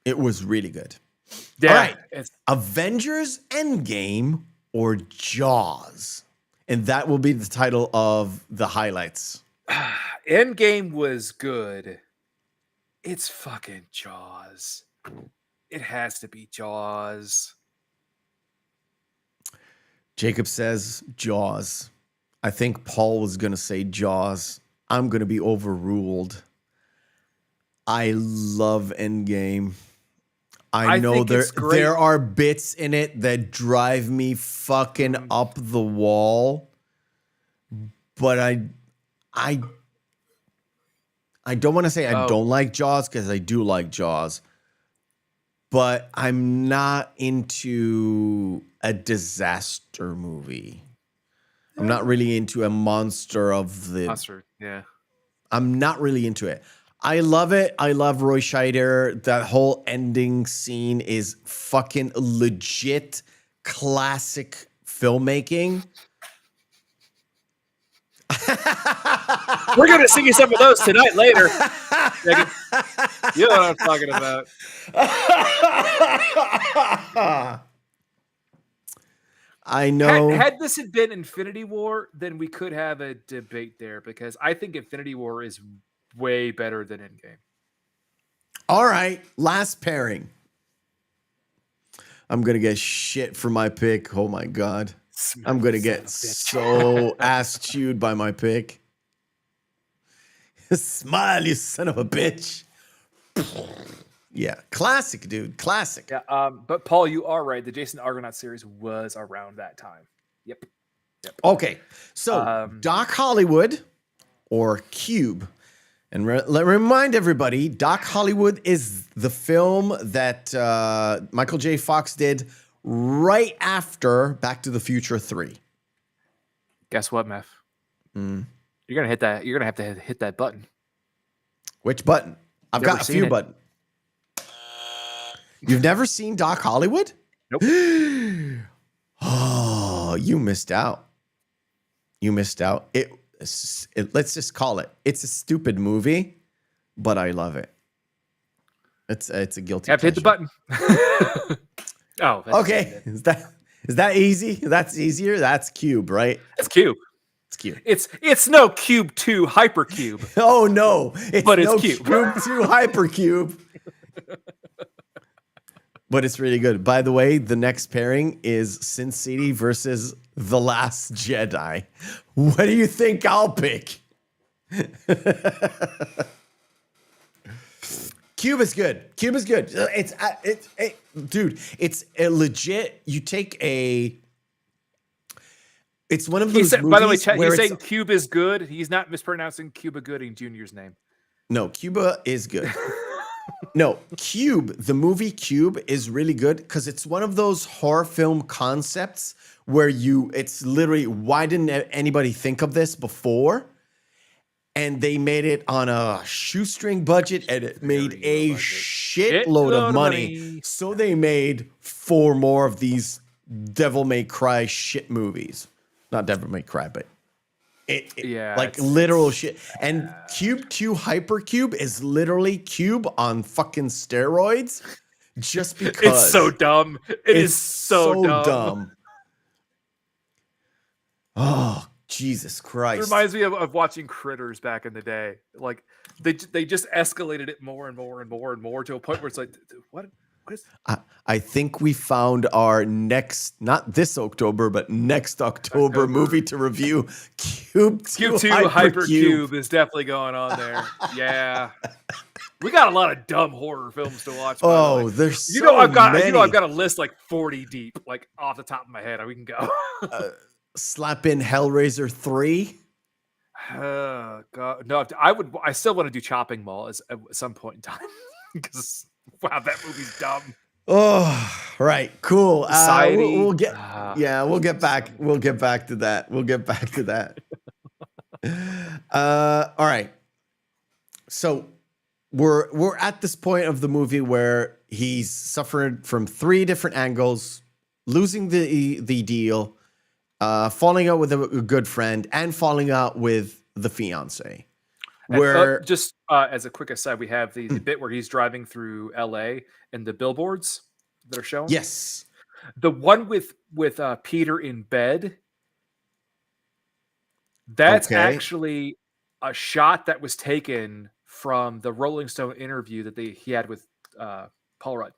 It was really good. Yeah. All right. Avengers Endgame or Jaws. And that will be the title of the highlights. Endgame was good. It's fucking Jaws. It has to be Jaws. Jacob says Jaws. I think Paul was going to say Jaws. I'm going to be overruled. I love Endgame. I know there are bits in it that drive me fucking up the wall. But I don't want to say I don't like Jaws because I do like Jaws. But I'm not into a disaster movie. I'm not really into a monster of the... Monster, yeah. I'm not really into it. I love it. I love Roy Scheider. That whole ending scene is fucking legit classic filmmaking. We're going to sing you some of those tonight later. You know what I'm talking about. I know. Had this had been Infinity War, then we could have a debate there because I think Infinity War is way better than Endgame. All right, last pairing. I'm gonna get shit for my pick. Oh my god, I'm gonna get so ass chewed by my pick. Smile, you son of a bitch. Yeah, classic, dude. Classic. Yeah, but Paul, you are right. The Jason Argonaut series was around that time. Yep. Okay, so Doc Hollywood or Cube. And remind everybody, Doc Hollywood is the film that Michael J. Fox did right after Back to the Future 3. Guess what, Meph? You're gonna hit that. You're gonna have to hit that button. Which button? I've got a few buttons. You've never seen Doc Hollywood? Nope. Oh, you missed out. You missed out. Let's just call it. It's a stupid movie, but I love it. It's a guilty. Have to hit the button. Oh, okay. Is that easy? That's easier. That's Cube, right? That's Cube. It's Cube. It's no Cube 2 Hypercube. Oh no! It's Cube. Cube 2 Hypercube. But it's really good. By the way, the next pairing is Sin City versus The Last Jedi. What do you think I'll pick? Cube is good. Cube is good. Dude, it's a legit. You take a. It's one of those movies. By the way, Chet, he's saying Cube is good. He's not mispronouncing Cuba Gooding Jr.'s name. No, Cuba is good. No, Cube, the movie Cube is really good because it's one of those horror film concepts where it's literally, why didn't anybody think of this before? And they made it on a shoestring budget and it made a shitload of money. So they made 4 more of these Devil May Cry shit movies. Not Devil May Cry, but literal shit. And Cube 2 Hypercube is literally Cube on fucking steroids just because. It's so dumb. It is so dumb. Oh, Jesus Christ. It reminds me of watching Critters back in the day. Like they just escalated it more and more and more and more to a point where it's like, what is I think we found our next, not this October, but next October movie to review. Cube 2 Hypercube is definitely going on there. Yeah. We got a lot of dumb horror films to watch. Oh, there's so I've got many. I've got a list like 40 deep, like off the top of my head. We can go. Slap in Hellraiser 3. Oh God, no! I still want to do Chopping Mall at some point in time because wow, that movie's dumb. Oh, right, cool. Society. We'll get back. We'll get back to that. All right. So we're at this point of the movie where he's suffered from 3 different angles, losing the deal, falling out with a good friend, and falling out with the fiance. Where just as a quick aside, we have the bit where he's driving through LA and the billboards that are shown. Yes, the one with Peter in bed. That's actually a shot that was taken from the Rolling Stone interview that he had with Paul Rudd.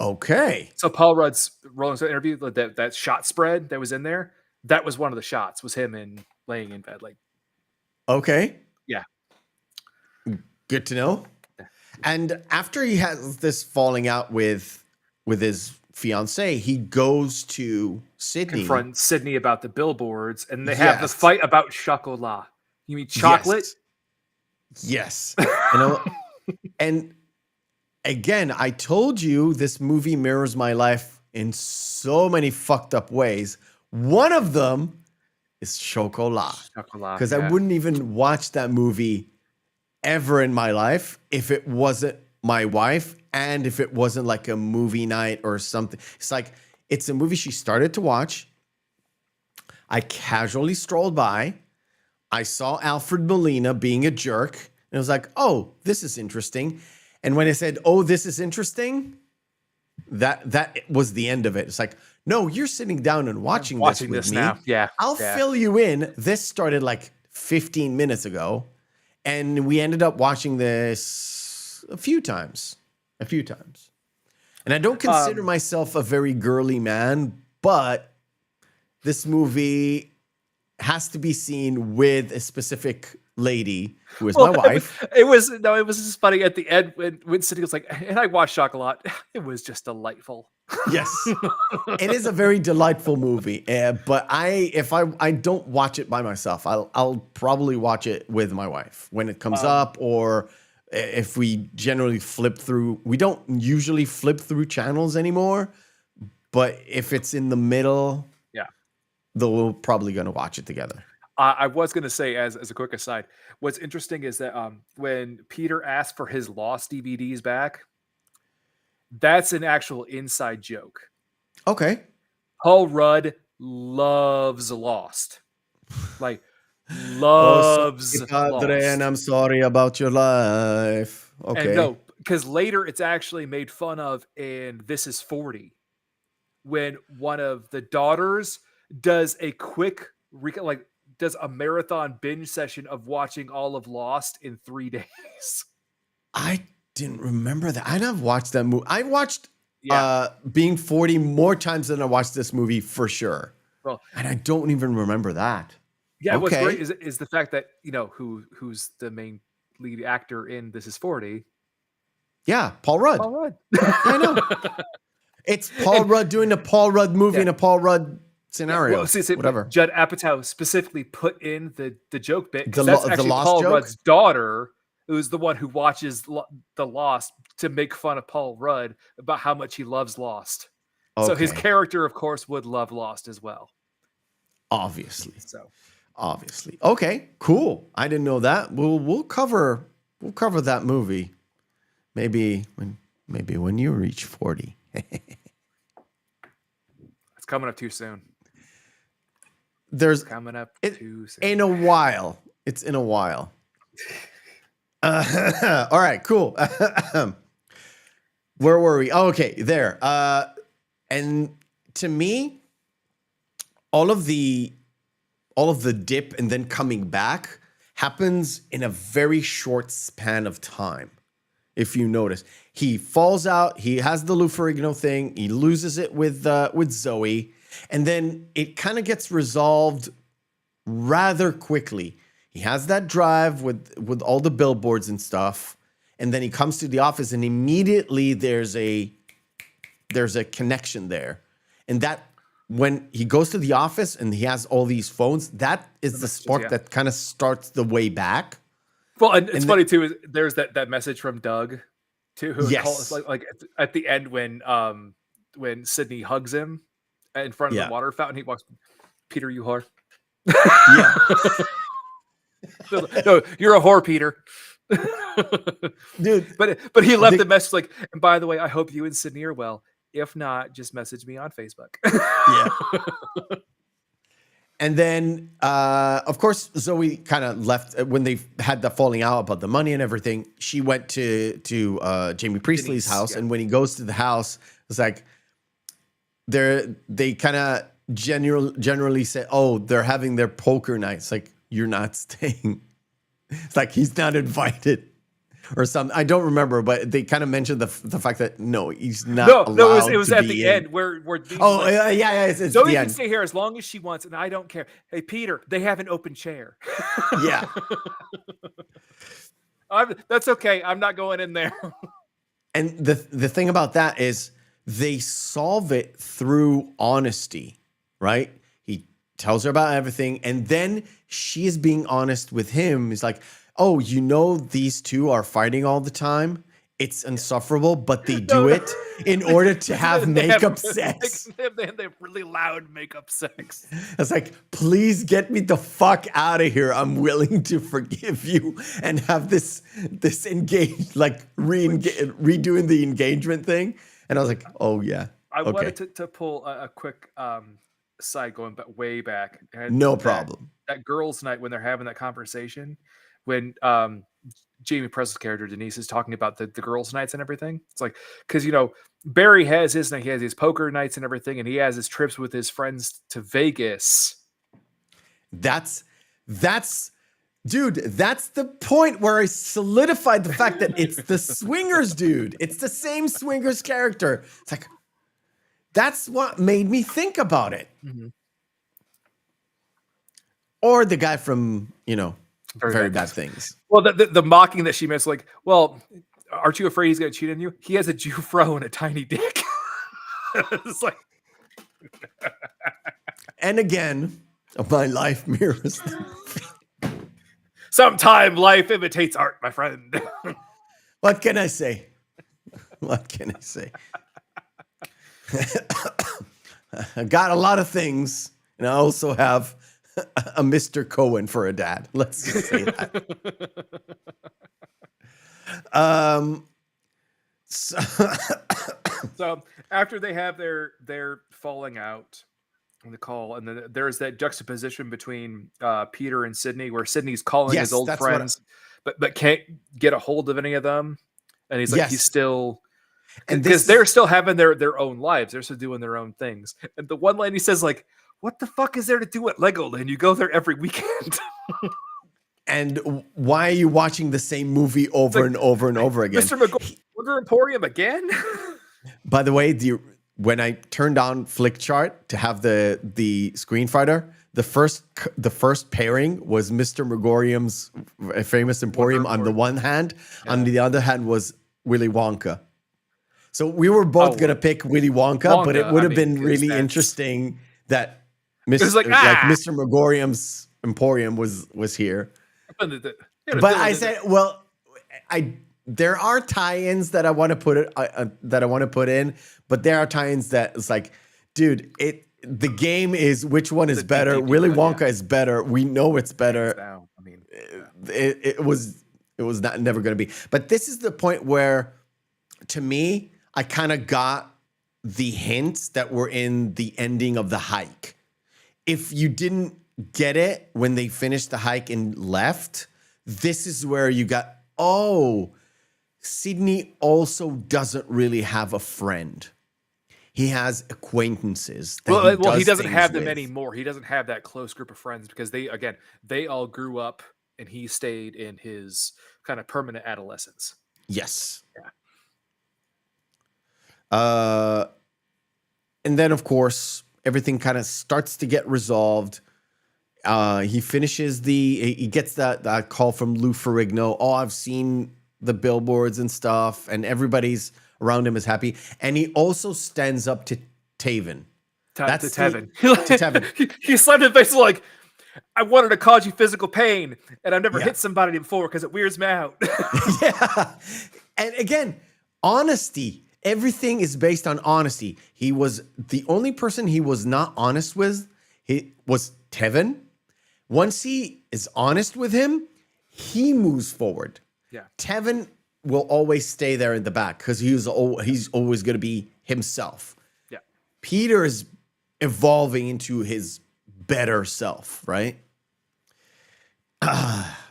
Okay. So Paul Rudd's Rolling Stone interview, that shot spread that was in there, that was one of the shots, was him laying in bed. Like, okay. Yeah. Good to know. And after he has this falling out with his fiance, he goes to Sydney. Confront Sydney about the billboards, and they have the fight about chocolat. You mean chocolate? Yes. And again, I told you this movie mirrors my life in so many fucked up ways. One of them is chocolat. Because I wouldn't even watch that movie ever in my life if it wasn't my wife and if it wasn't like a movie night or something. It's like It's a movie she started to watch. I casually strolled by. I saw Alfred Molina being a jerk. And I was like, oh, this is interesting. And when I said, oh, this is interesting, that was the end of it. It's like, no, you're sitting down and watching this with me. Now. Yeah. I'll fill you in. This started like 15 minutes ago. And we ended up watching this a few times. And I don't consider myself a very girly man, but this movie has to be seen with a specific lady who is my wife. It was just funny at the end when Cindy was like, and I watched Chocolat. It was just delightful. Yes, it is a very delightful movie. But if I don't watch it by myself, I'll probably watch it with my wife when it comes up, or if we generally flip through. We don't usually flip through channels anymore, but if it's in the middle, we're probably going to watch it together. I was going to say, as a quick aside, what's interesting is that when Peter asked for his Lost DVDs back, that's an actual inside joke. Okay. Paul Rudd loves Lost. Like, loves Lost. And I'm sorry about your life. Okay. And no, because later it's actually made fun of in This Is 40, when one of the daughters does a quick does a marathon binge session of watching all of Lost in 3 days. I didn't remember that. I have watched that movie. I watched Being 40 more times than I watched this movie for sure. Well, and I don't even remember that. Yeah, what's great is the fact that who's the main lead actor in This Is 40. Yeah, Paul Rudd. Paul Rudd. I know. It's Paul Rudd doing a Paul Rudd movie in a Paul Rudd scenario. Well, whatever. Judd Apatow specifically put in the joke bit, because the that's actually Lost Paul joke? Rudd's daughter, who's the one who watches the Lost to make fun of Paul Rudd about how much he loves Lost. Okay. So his character, of course, would love Lost as well. Obviously. Okay, cool. I didn't know that. We'll cover that movie. Maybe when you reach 40. It's coming up too soon. Too soon. In a while. It's in a while. All right, cool. Where were we? Oh, okay, there. And to me, all of the dip and then coming back happens in a very short span of time. If you notice, he falls out. He has the Lou Ferrigno thing. He loses it with Zoe, and then it kind of gets resolved rather quickly. He has that drive with all the billboards and stuff, and then he comes to the office, and immediately there's a connection there, and that when he goes to the office and he has all these phones, that is the spark that kind of starts the way back. Well, and it's funny too. Is there's that message from Doug too, who calls like at the end when Sydney hugs him in front of the water fountain. He walks, Peter, you whore. Yeah. No, you're a whore, Peter. Dude, but he left the message like, and by the way, I hope you and Sydney are well. If not, just message me on Facebook. Yeah. And then, of course, Zoe kind of left when they had the falling out about the money and everything. She went to Jamie Priestley's house, and when he goes to the house, it's like they kind of generally say, "Oh, they're having their poker night." It's like, you're not staying. It's like he's not invited. Or something. I don't remember, but they kind of mentioned the fact that no, he's not. No, it was at the end where. It's Zoe the can end. stay here as long as she wants, and I don't care. Hey, Peter, they have an open chair. Yeah, that's okay. I'm not going in there. And the thing about that is they solve it through honesty, right? He tells her about everything, and then she is being honest with him. He's like, oh, these two are fighting all the time. It's insufferable, but they do it in order to have makeup sex. They have really loud makeup sex. It's like, please get me the fuck out of here. I'm willing to forgive you and have this engage, like redoing the engagement thing. And I was like, oh yeah. I Okay. wanted to pull a quick side going way back. And No problem. That girls' night when they're having that conversation, when Jamie Press's character Denise is talking about the girls' nights and everything. It's like, because Barry has his night, he has his poker nights and everything, and he has his trips with his friends to Vegas. That's dude, that's the point where I solidified the fact that it's the swingers dude. It's the same swingers character. It's like, that's what made me think about it. Mm-hmm. Or the guy from, Very Bad Bad Things. Well, the mocking that she makes, like, well, aren't you afraid he's going to cheat on you? He has a Jew fro and a tiny dick. It's like, And again, my life mirrors. sometime life imitates art, my friend. What can I say? What can I say? I got a lot of things, and I also have a Mr. Cohen for a dad. Let's just say that. So after they have their falling out on the call, and then there's that juxtaposition between Peter and Sydney, where Sydney's calling his old friends, but can't get a hold of any of them, and he's like, he's still, because they're still having their own lives, they're still doing their own things. And the one lady says, like, what the fuck is there to do at Legoland? You go there every weekend. And why are you watching the same movie over and over and over again? Mr. McCoy, Wonder Emporium again? By the way, when I turned on Flickchart to have the screen fighter, the first pairing was Mr. Megorium's Famous Emporium on the one hand. Yeah. On the other hand was Willy Wonka. So we were both going to pick Willy Wonka, but it would have been really interesting that Mr. Mr. Megorium's Emporium was here. But I said, well, there are tie-ins that I want to put in, but there are tie-ins that it's like, dude, the game is which one is better. Willy Wonka is better. We know it's better. I mean, it was never going to be. But this is the point where, to me, I kind of got the hints that were in the ending of the hike. If you didn't get it when they finished the hike and left, this is where you got, Sydney also doesn't really have a friend. He has acquaintances. He doesn't have them anymore. He doesn't have that close group of friends because they all grew up and he stayed in his kind of permanent adolescence. Yes. Yeah. And then, of course, everything kind of starts to get resolved. He gets that call from Lou Ferrigno. Oh, I've seen the billboards and stuff, and everybody's around him is happy. And he also stands up to Taven. That's Tevin. To Tevin. He slammed his face like, I wanted to cause you physical pain, and I've never hit somebody before because it weirds me out. Yeah. And again, honesty. Everything is based on honesty. He was the only person he was not honest with. He was Tevin. Once he is honest with him, he moves forward. Yeah. Tevin will always stay there in the back because he's always going to be himself. Yeah. Peter is evolving into his better self, right?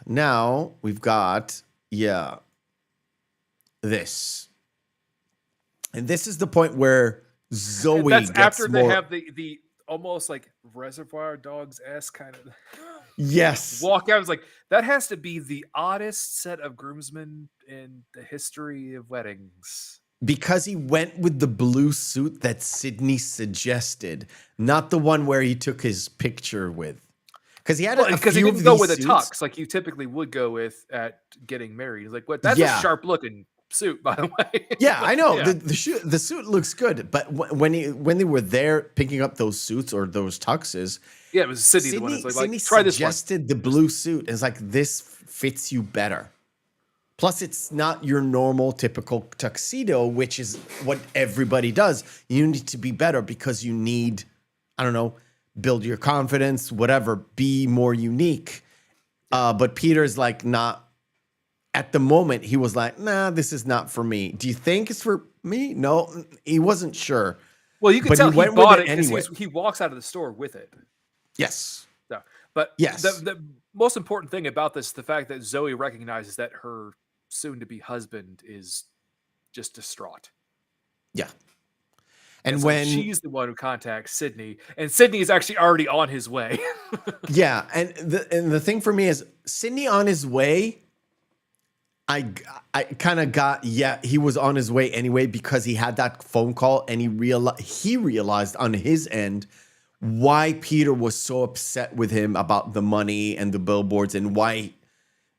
Now we've got, this. And this is the point where Zoe that's gets after more... they have the almost like Reservoir Dogs-esque kind of walk out. It's like, that has to be the oddest set of groomsmen in the history of weddings. Because he went with the blue suit that Sydney suggested, not the one where he took his picture with. Because he had because he didn't go with a tux like you typically would go with at getting married. He's like, what? That's a sharp looking suit, by the way. Yeah, I know. Yeah. The suit looks good, but when they were there picking up those suits or those tuxes, it was Sydney the one that's Sydney try this one. Suggested the blue suit. It's like, this fits you better. Plus, it's not your normal typical tuxedo, which is what everybody does. You need to be better because you need, I don't know, build your confidence, whatever, be more unique. But Peter's like, not. At the moment, he was like, nah, this is not for me. Do you think it's for me? No, he wasn't sure. Well, you can But tell he he went with bought it it because anyway. he walks out of the store with it. Yes. So, but Yes. the most important thing about this is the fact that Zoe recognizes that her soon-to-be husband is just distraught. Yeah. And so when she's the one who contacts Sydney, and Sydney is actually already on his way. yeah, and the thing for me is Sydney on his way. I kind of got he was on his way anyway because he had that phone call and he realized on his end why Peter was so upset with him about the money and the billboards and why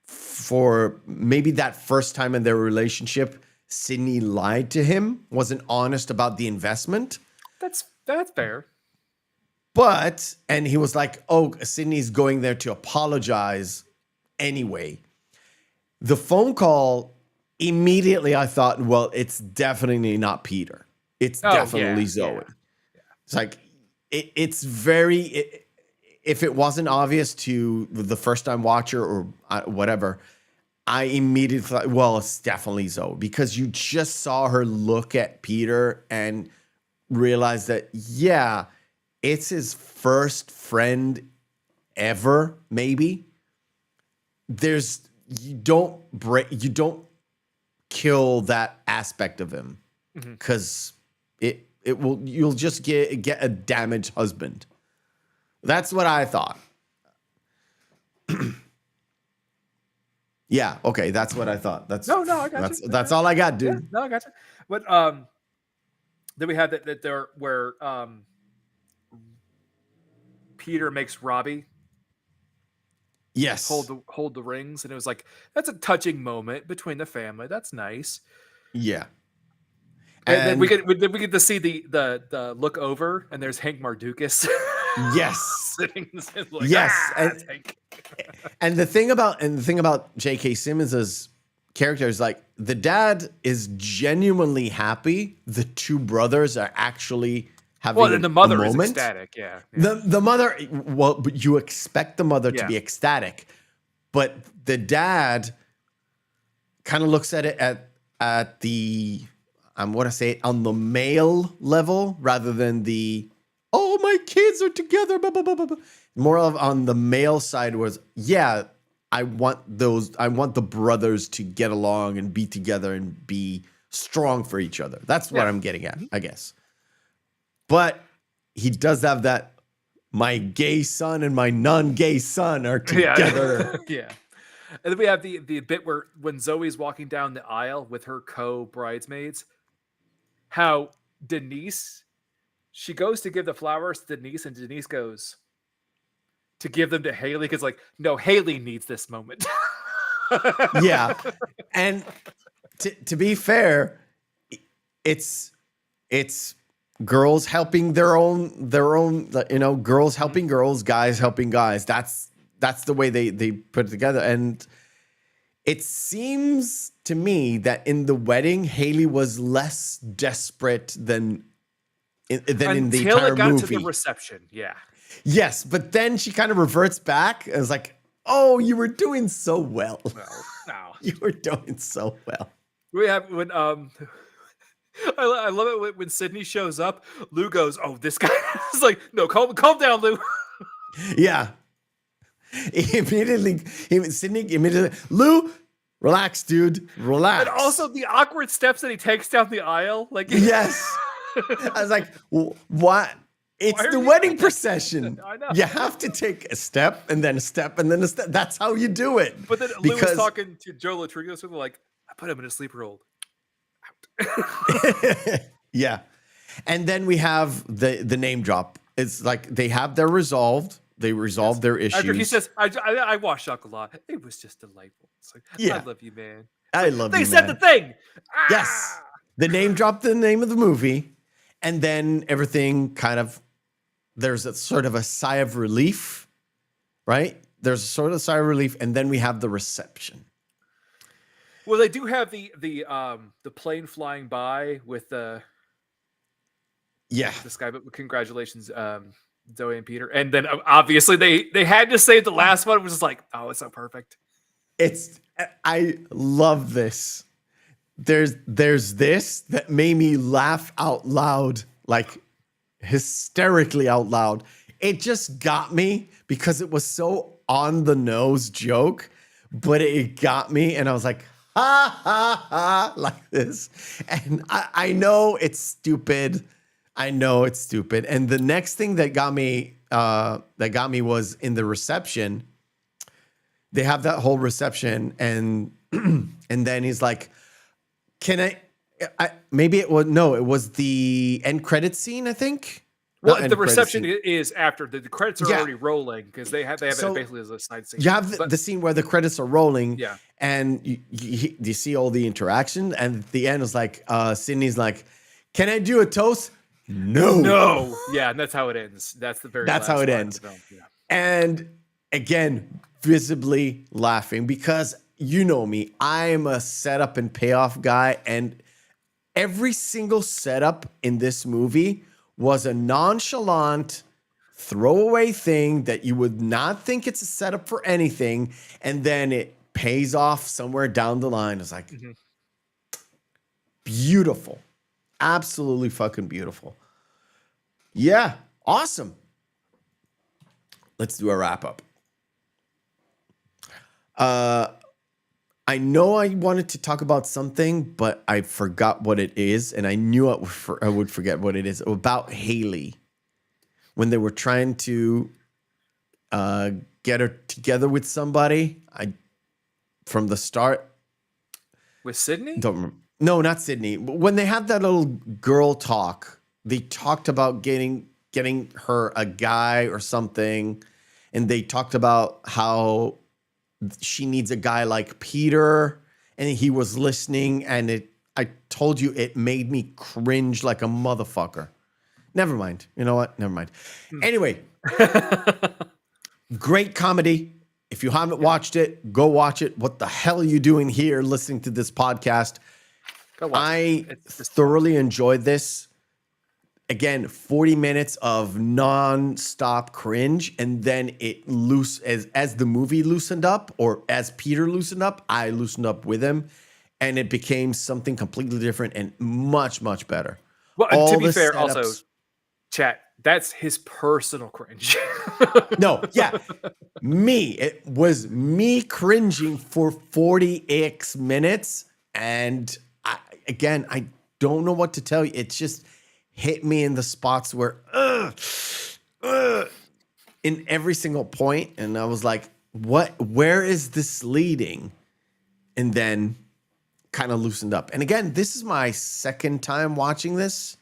for maybe that first time in their relationship Sydney lied to him, wasn't honest about the investment. That's fair. But and he was like, "Oh, Sydney's going there to apologize anyway." The phone call, immediately I thought, well, it's definitely not Peter. It's definitely Zoe. Yeah. It's like, it's very, if it wasn't obvious to the first time watcher or whatever, I immediately thought, well, it's definitely Zoe because you just saw her look at Peter and realize that, yeah, it's his first friend ever, maybe. You don't kill that aspect of him because you'll just get a damaged husband. That's what I thought. Yeah, okay, that's what I thought. I got you. That's all I got, dude. Yeah, no, I got you. But then we had that there where Peter makes Robbie yes hold the rings, and it was like that's a touching moment between the family. That's nice. Yeah. And then we get to see the look over, and there's Hank Mardukas. Yes. Sitting like, yes. Hank. And the thing about J.K. Simmons's character is like the dad is genuinely happy. The two brothers are actually having and the mother a is moment. ecstatic. Yeah. The mother, well, but you expect the mother to be ecstatic, but the dad kind of looks at it at the I want to say it on the male level rather than the oh my kids are together. Blah, blah, blah, blah. More of on the male side was I want the brothers to get along and be together and be strong for each other. That's what I'm getting at, I guess. But he does have that my gay son and my non-gay son are together. Yeah. And then we have the bit where when Zoe's walking down the aisle with her co-bridesmaids, how Denise, she goes to give the flowers to Denise, and Denise goes to give them to Haley because, like, no, Haley needs this moment. Yeah. And to be fair, it's girls helping their own, girls helping girls, guys helping guys. That's the way they put it together. And it seems to me that in the wedding, Haley was less desperate than in the entire movie. Until it got to the reception, yeah. Yes, but then she kind of reverts back and is like, oh, you were doing so well. No. You were doing so well. We have when I love it when Sydney shows up. Lou goes, "Oh, this guy." is like, "No, calm down, Lou." Yeah. Sydney immediately, Lou, relax, dude, relax. And also the awkward steps that he takes down the aisle, like yes. I was like, what? It's the wedding procession. I know. You have to take a step and then a step and then a step. That's how you do it. But then Lou was talking to Joe Latrigo, so they're like, "I put him in a sleeper hold." Yeah. And then we have the name drop. It's like they have their resolved. They resolve their issues. After he says, I washed chocolate. It was just delightful. It's like, yeah. I love you, man. I love you, man. They said the thing. Yes. The name dropped the name of the movie. And then everything kind of, there's a sort of a sigh of relief, right? There's a sort of sigh of relief. And then we have the reception. Well, they do have the plane flying by with the this guy. But congratulations, Zoe and Peter. And then obviously they had to say the last one, which is like, oh, it's so perfect. I love this. There's this that made me laugh out loud like hysterically out loud. It just got me because it was so on the nose joke, but it got me, and I was like, ha ha ha, like this. And I know it's stupid. I know it's stupid. And the next thing that got me was in the reception. They have that whole reception, and and then he's like, "Can I maybe it was the end credit scene, I think." Well, Not the end credit reception scene. is after the credits are Yeah. already rolling because they have So, it basically as a side scene. You have But the scene where the credits are rolling, yeah, and you see all the interaction, and at the end is like, Sydney's like, "Can I do a toast?" No. yeah, and that's how it ends. That's the very That's last how it line ends. of the film. Yeah. And again, visibly laughing because you know me, I am a setup and payoff guy, and every single setup in this movie was a nonchalant throwaway thing that you would not think it's a setup for anything, and then it pays off somewhere down the line. It's like beautiful, absolutely fucking beautiful. Yeah, awesome. Let's do a wrap up. I know I wanted to talk about something, but I forgot what it is, and I knew I would forget what it is about Haley when they were trying to get her together with somebody. From the start With Sydney? don't remember. No, not Sydney. When they had that little girl talk, they talked about getting her a guy or something, and they talked about how she needs a guy like Peter, and he was listening, and I told you it made me cringe like a motherfucker. Never mind. You know what? Never mind. Anyway, great comedy. If you haven't watched it, go watch it. What the hell are you doing here listening to this podcast? Go watch I it. It's thoroughly enjoyed this. Again, 40 minutes of non-stop cringe, and then as the movie loosened up, or as Peter loosened up, I loosened up with him, and it became something completely different and much, much better. Well, and to All be the fair, setups- also, chat, that's his personal cringe. No, yeah. It was me cringing for 40x minutes. And I don't know what to tell you. It's just hit me in the spots where, in every single point. And I was like, where is this leading? And then kind of loosened up. And again, this is my second time watching this.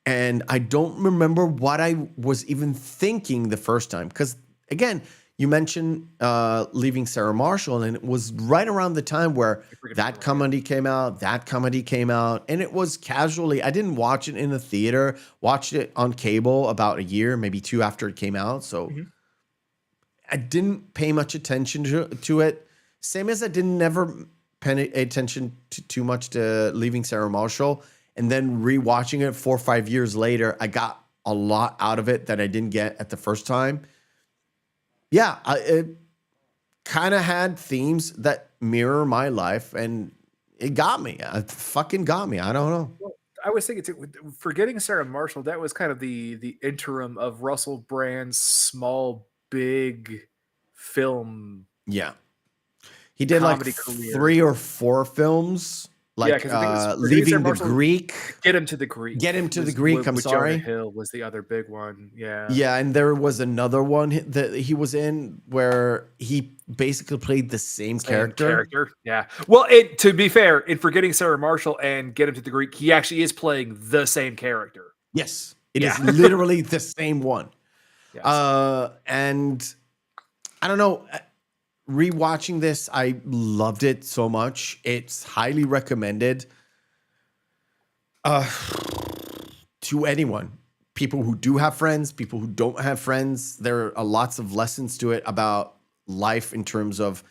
And I don't remember what I was even thinking the first time. Because, again, you mentioned Leaving Sarah Marshall, and it was right around the time where that comedy came out, and it was casually. I didn't watch it in the theater, watched it on cable about a year, maybe two after it came out. So I didn't pay much attention to it. Same as I didn't never pay attention too much to Leaving Sarah Marshall. And then rewatching it 4 or 5 years later, I got a lot out of it that I didn't get at the first time. Yeah, it kind of had themes that mirror my life, and it got me. It fucking got me. I don't know. Well, I was thinking too, Forgetting Sarah Marshall, that was kind of the interim of Russell Brand's small, big film. Yeah. He did like Comedy career. 3 or 4 films. Like 'cause I think it's Leaving Sarah the Marshall- Greek. Get Him to the Greek. Get Him to the was- Greek, with I'm Jonah sorry. Hill was the other big one. Yeah. Yeah, and there was another one that he was in where he basically played the same character. Yeah. Well, to be fair, in Forgetting Sarah Marshall and Get Him to the Greek, he actually is playing the same character. Yes, it is Yeah. literally the same one. Yes. And I don't know. Rewatching this, I loved it so much. It's highly recommended to anyone. People who do have friends, people who don't have friends. There are lots of lessons to it about life in terms of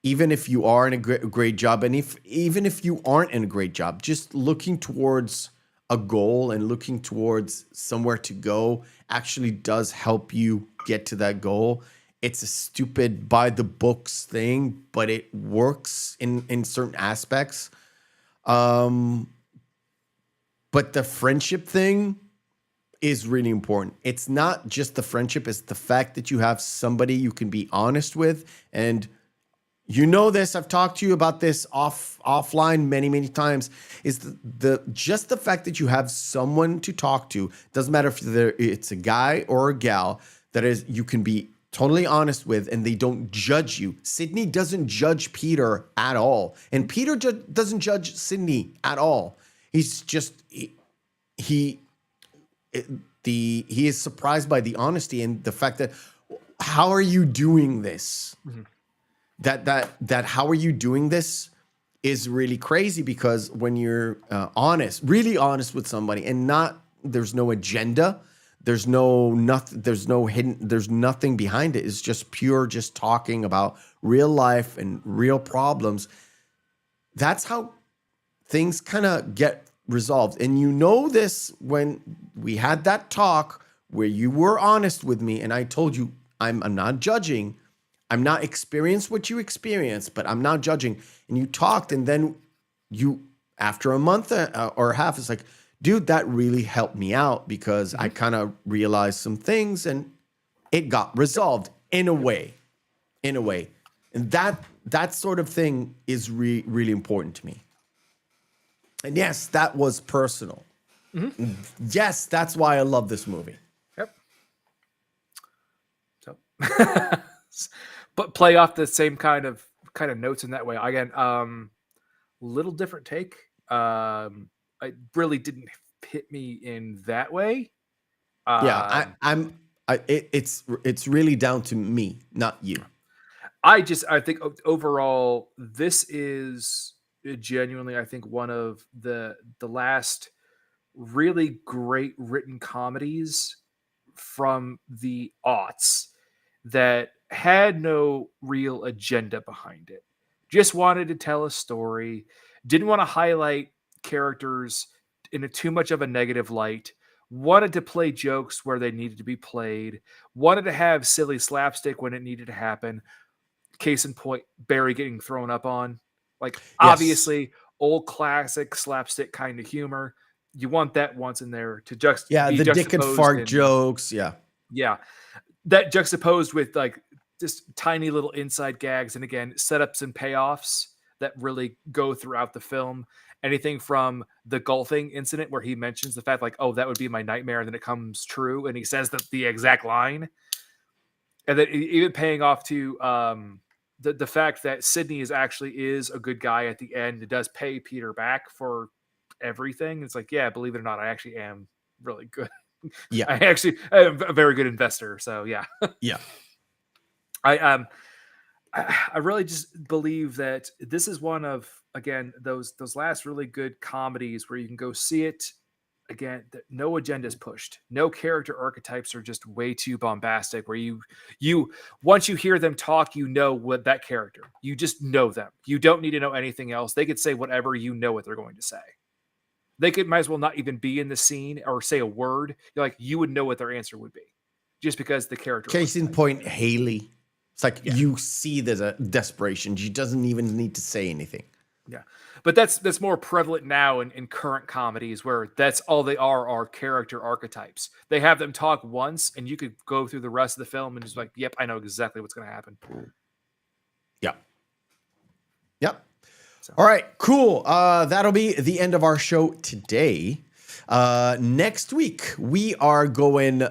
even if you are in a great job, and even if you aren't in a great job, just looking towards a goal and looking towards somewhere to go actually does help you get to that goal. It's a stupid by the books thing, but it works in certain aspects. But the friendship thing, is really important. It's not just the friendship, it's the fact that you have somebody you can be honest with. And you know this, I've talked to you about this offline many times, is just the fact that you have someone to talk to, doesn't matter if it's a guy or a gal, that is, you can be totally honest with, and they don't judge you. Sydney doesn't judge Peter at all, and Peter doesn't judge Sydney at all. He's just he is surprised by the honesty and the fact that, how are you doing this? Mm-hmm. That how are you doing this is really crazy, because when you're really honest with somebody, and there's no agenda, there's nothing behind it. It's just pure, just talking about real life and real problems. That's how things kind of get resolved. And you know this when we had that talk where you were honest with me, and I told you I'm not judging. I'm not experienced what you experienced, but I'm not judging. And you talked, and then after a month or a half, it's like, dude, that really helped me out, because I kind of realized some things, and it got resolved in a way. And that sort of thing is really important to me. And yes, that was personal. Mm-hmm. Yes, that's why I love this movie. Yep. So, but play off the same kind of notes in that way. Again, little different take. It really didn't hit me in that way. It's really down to me, not you. I think overall, this is genuinely, I think, one of the last really great written comedies from the aughts that had no real agenda behind it. Just wanted to tell a story. Didn't want to highlight characters in too much of a negative light. Wanted to play jokes where they needed to be played. Wanted to have silly slapstick when it needed to happen. Case in point, Barry getting thrown up on. Obviously, old classic slapstick kind of humor. You want that once in there to the dick and fart jokes. Yeah. That juxtaposed with just tiny little inside gags, and again, setups and payoffs that really go throughout the film. Anything from the golfing incident where he mentions the fact that would be my nightmare, and then it comes true, and he says the exact line. And then even paying off to the fact that Sydney is a good guy at the end. It does pay Peter back for everything. It's yeah, believe it or not, I actually am really good. Yeah. I actually am a very good investor. So yeah. Yeah. I really just believe that this is one of, again, those last really good comedies where you can go see it. Again, no agenda is pushed. No character archetypes are just way too bombastic, where you once you hear them talk, you know what that character. You just know them. You don't need to know anything else. They could say whatever, you know what they're going to say. They might as well not even be in the scene or say a word. You would know what their answer would be, just because the character. Case in point, Haley. It's you see there's a desperation. She doesn't even need to say anything. Yeah. But that's more prevalent now in current comedies, where that's all they are character archetypes. They have them talk once, and you could go through the rest of the film and just yep, I know exactly what's going to happen. Yep. So. All right, cool. That'll be the end of our show today. Next week, we are going,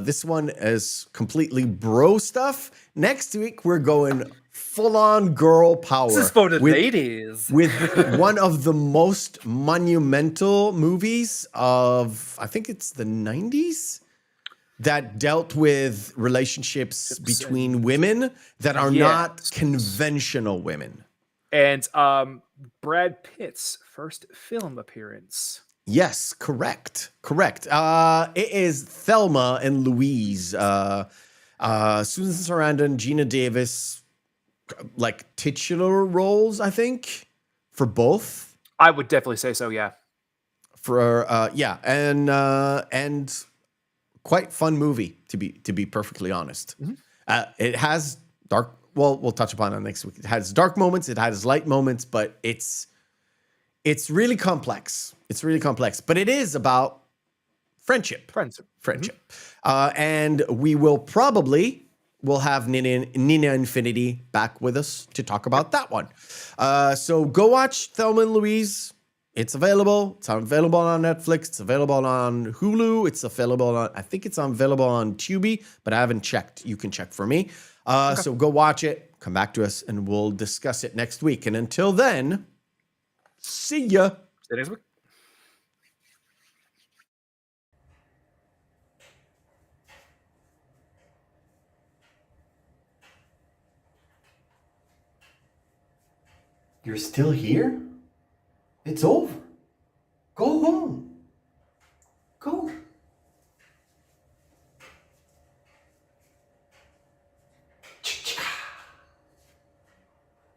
this one is completely bro stuff. Next week, we're going full-on girl power. This is for the ladies. With one of the most monumental movies of, I think it's the 90s, that dealt with relationships between women that are not conventional women. And Brad Pitt's first film appearance. Yes, correct. It is Thelma and Louise. Susan Sarandon, Gina Davis, titular roles, I think, for both. I would definitely say so. Yeah. And quite fun movie to be perfectly honest. Mm-hmm. It has dark. Well, we'll touch upon it next week. It has dark moments. It has light moments, but it's really complex. But it is about Friendship. Friendship. And we'll have Nina Infinity back with us to talk about that one. So go watch Thelma and Louise. It's available. It's available on Netflix. It's available on Hulu. It's available on, I think it's available on Tubi, but I haven't checked. You can check for me. So go watch it. Come back to us and we'll discuss it next week. And until then, see ya. See you next week. You're still here? It's over. Go home. Go.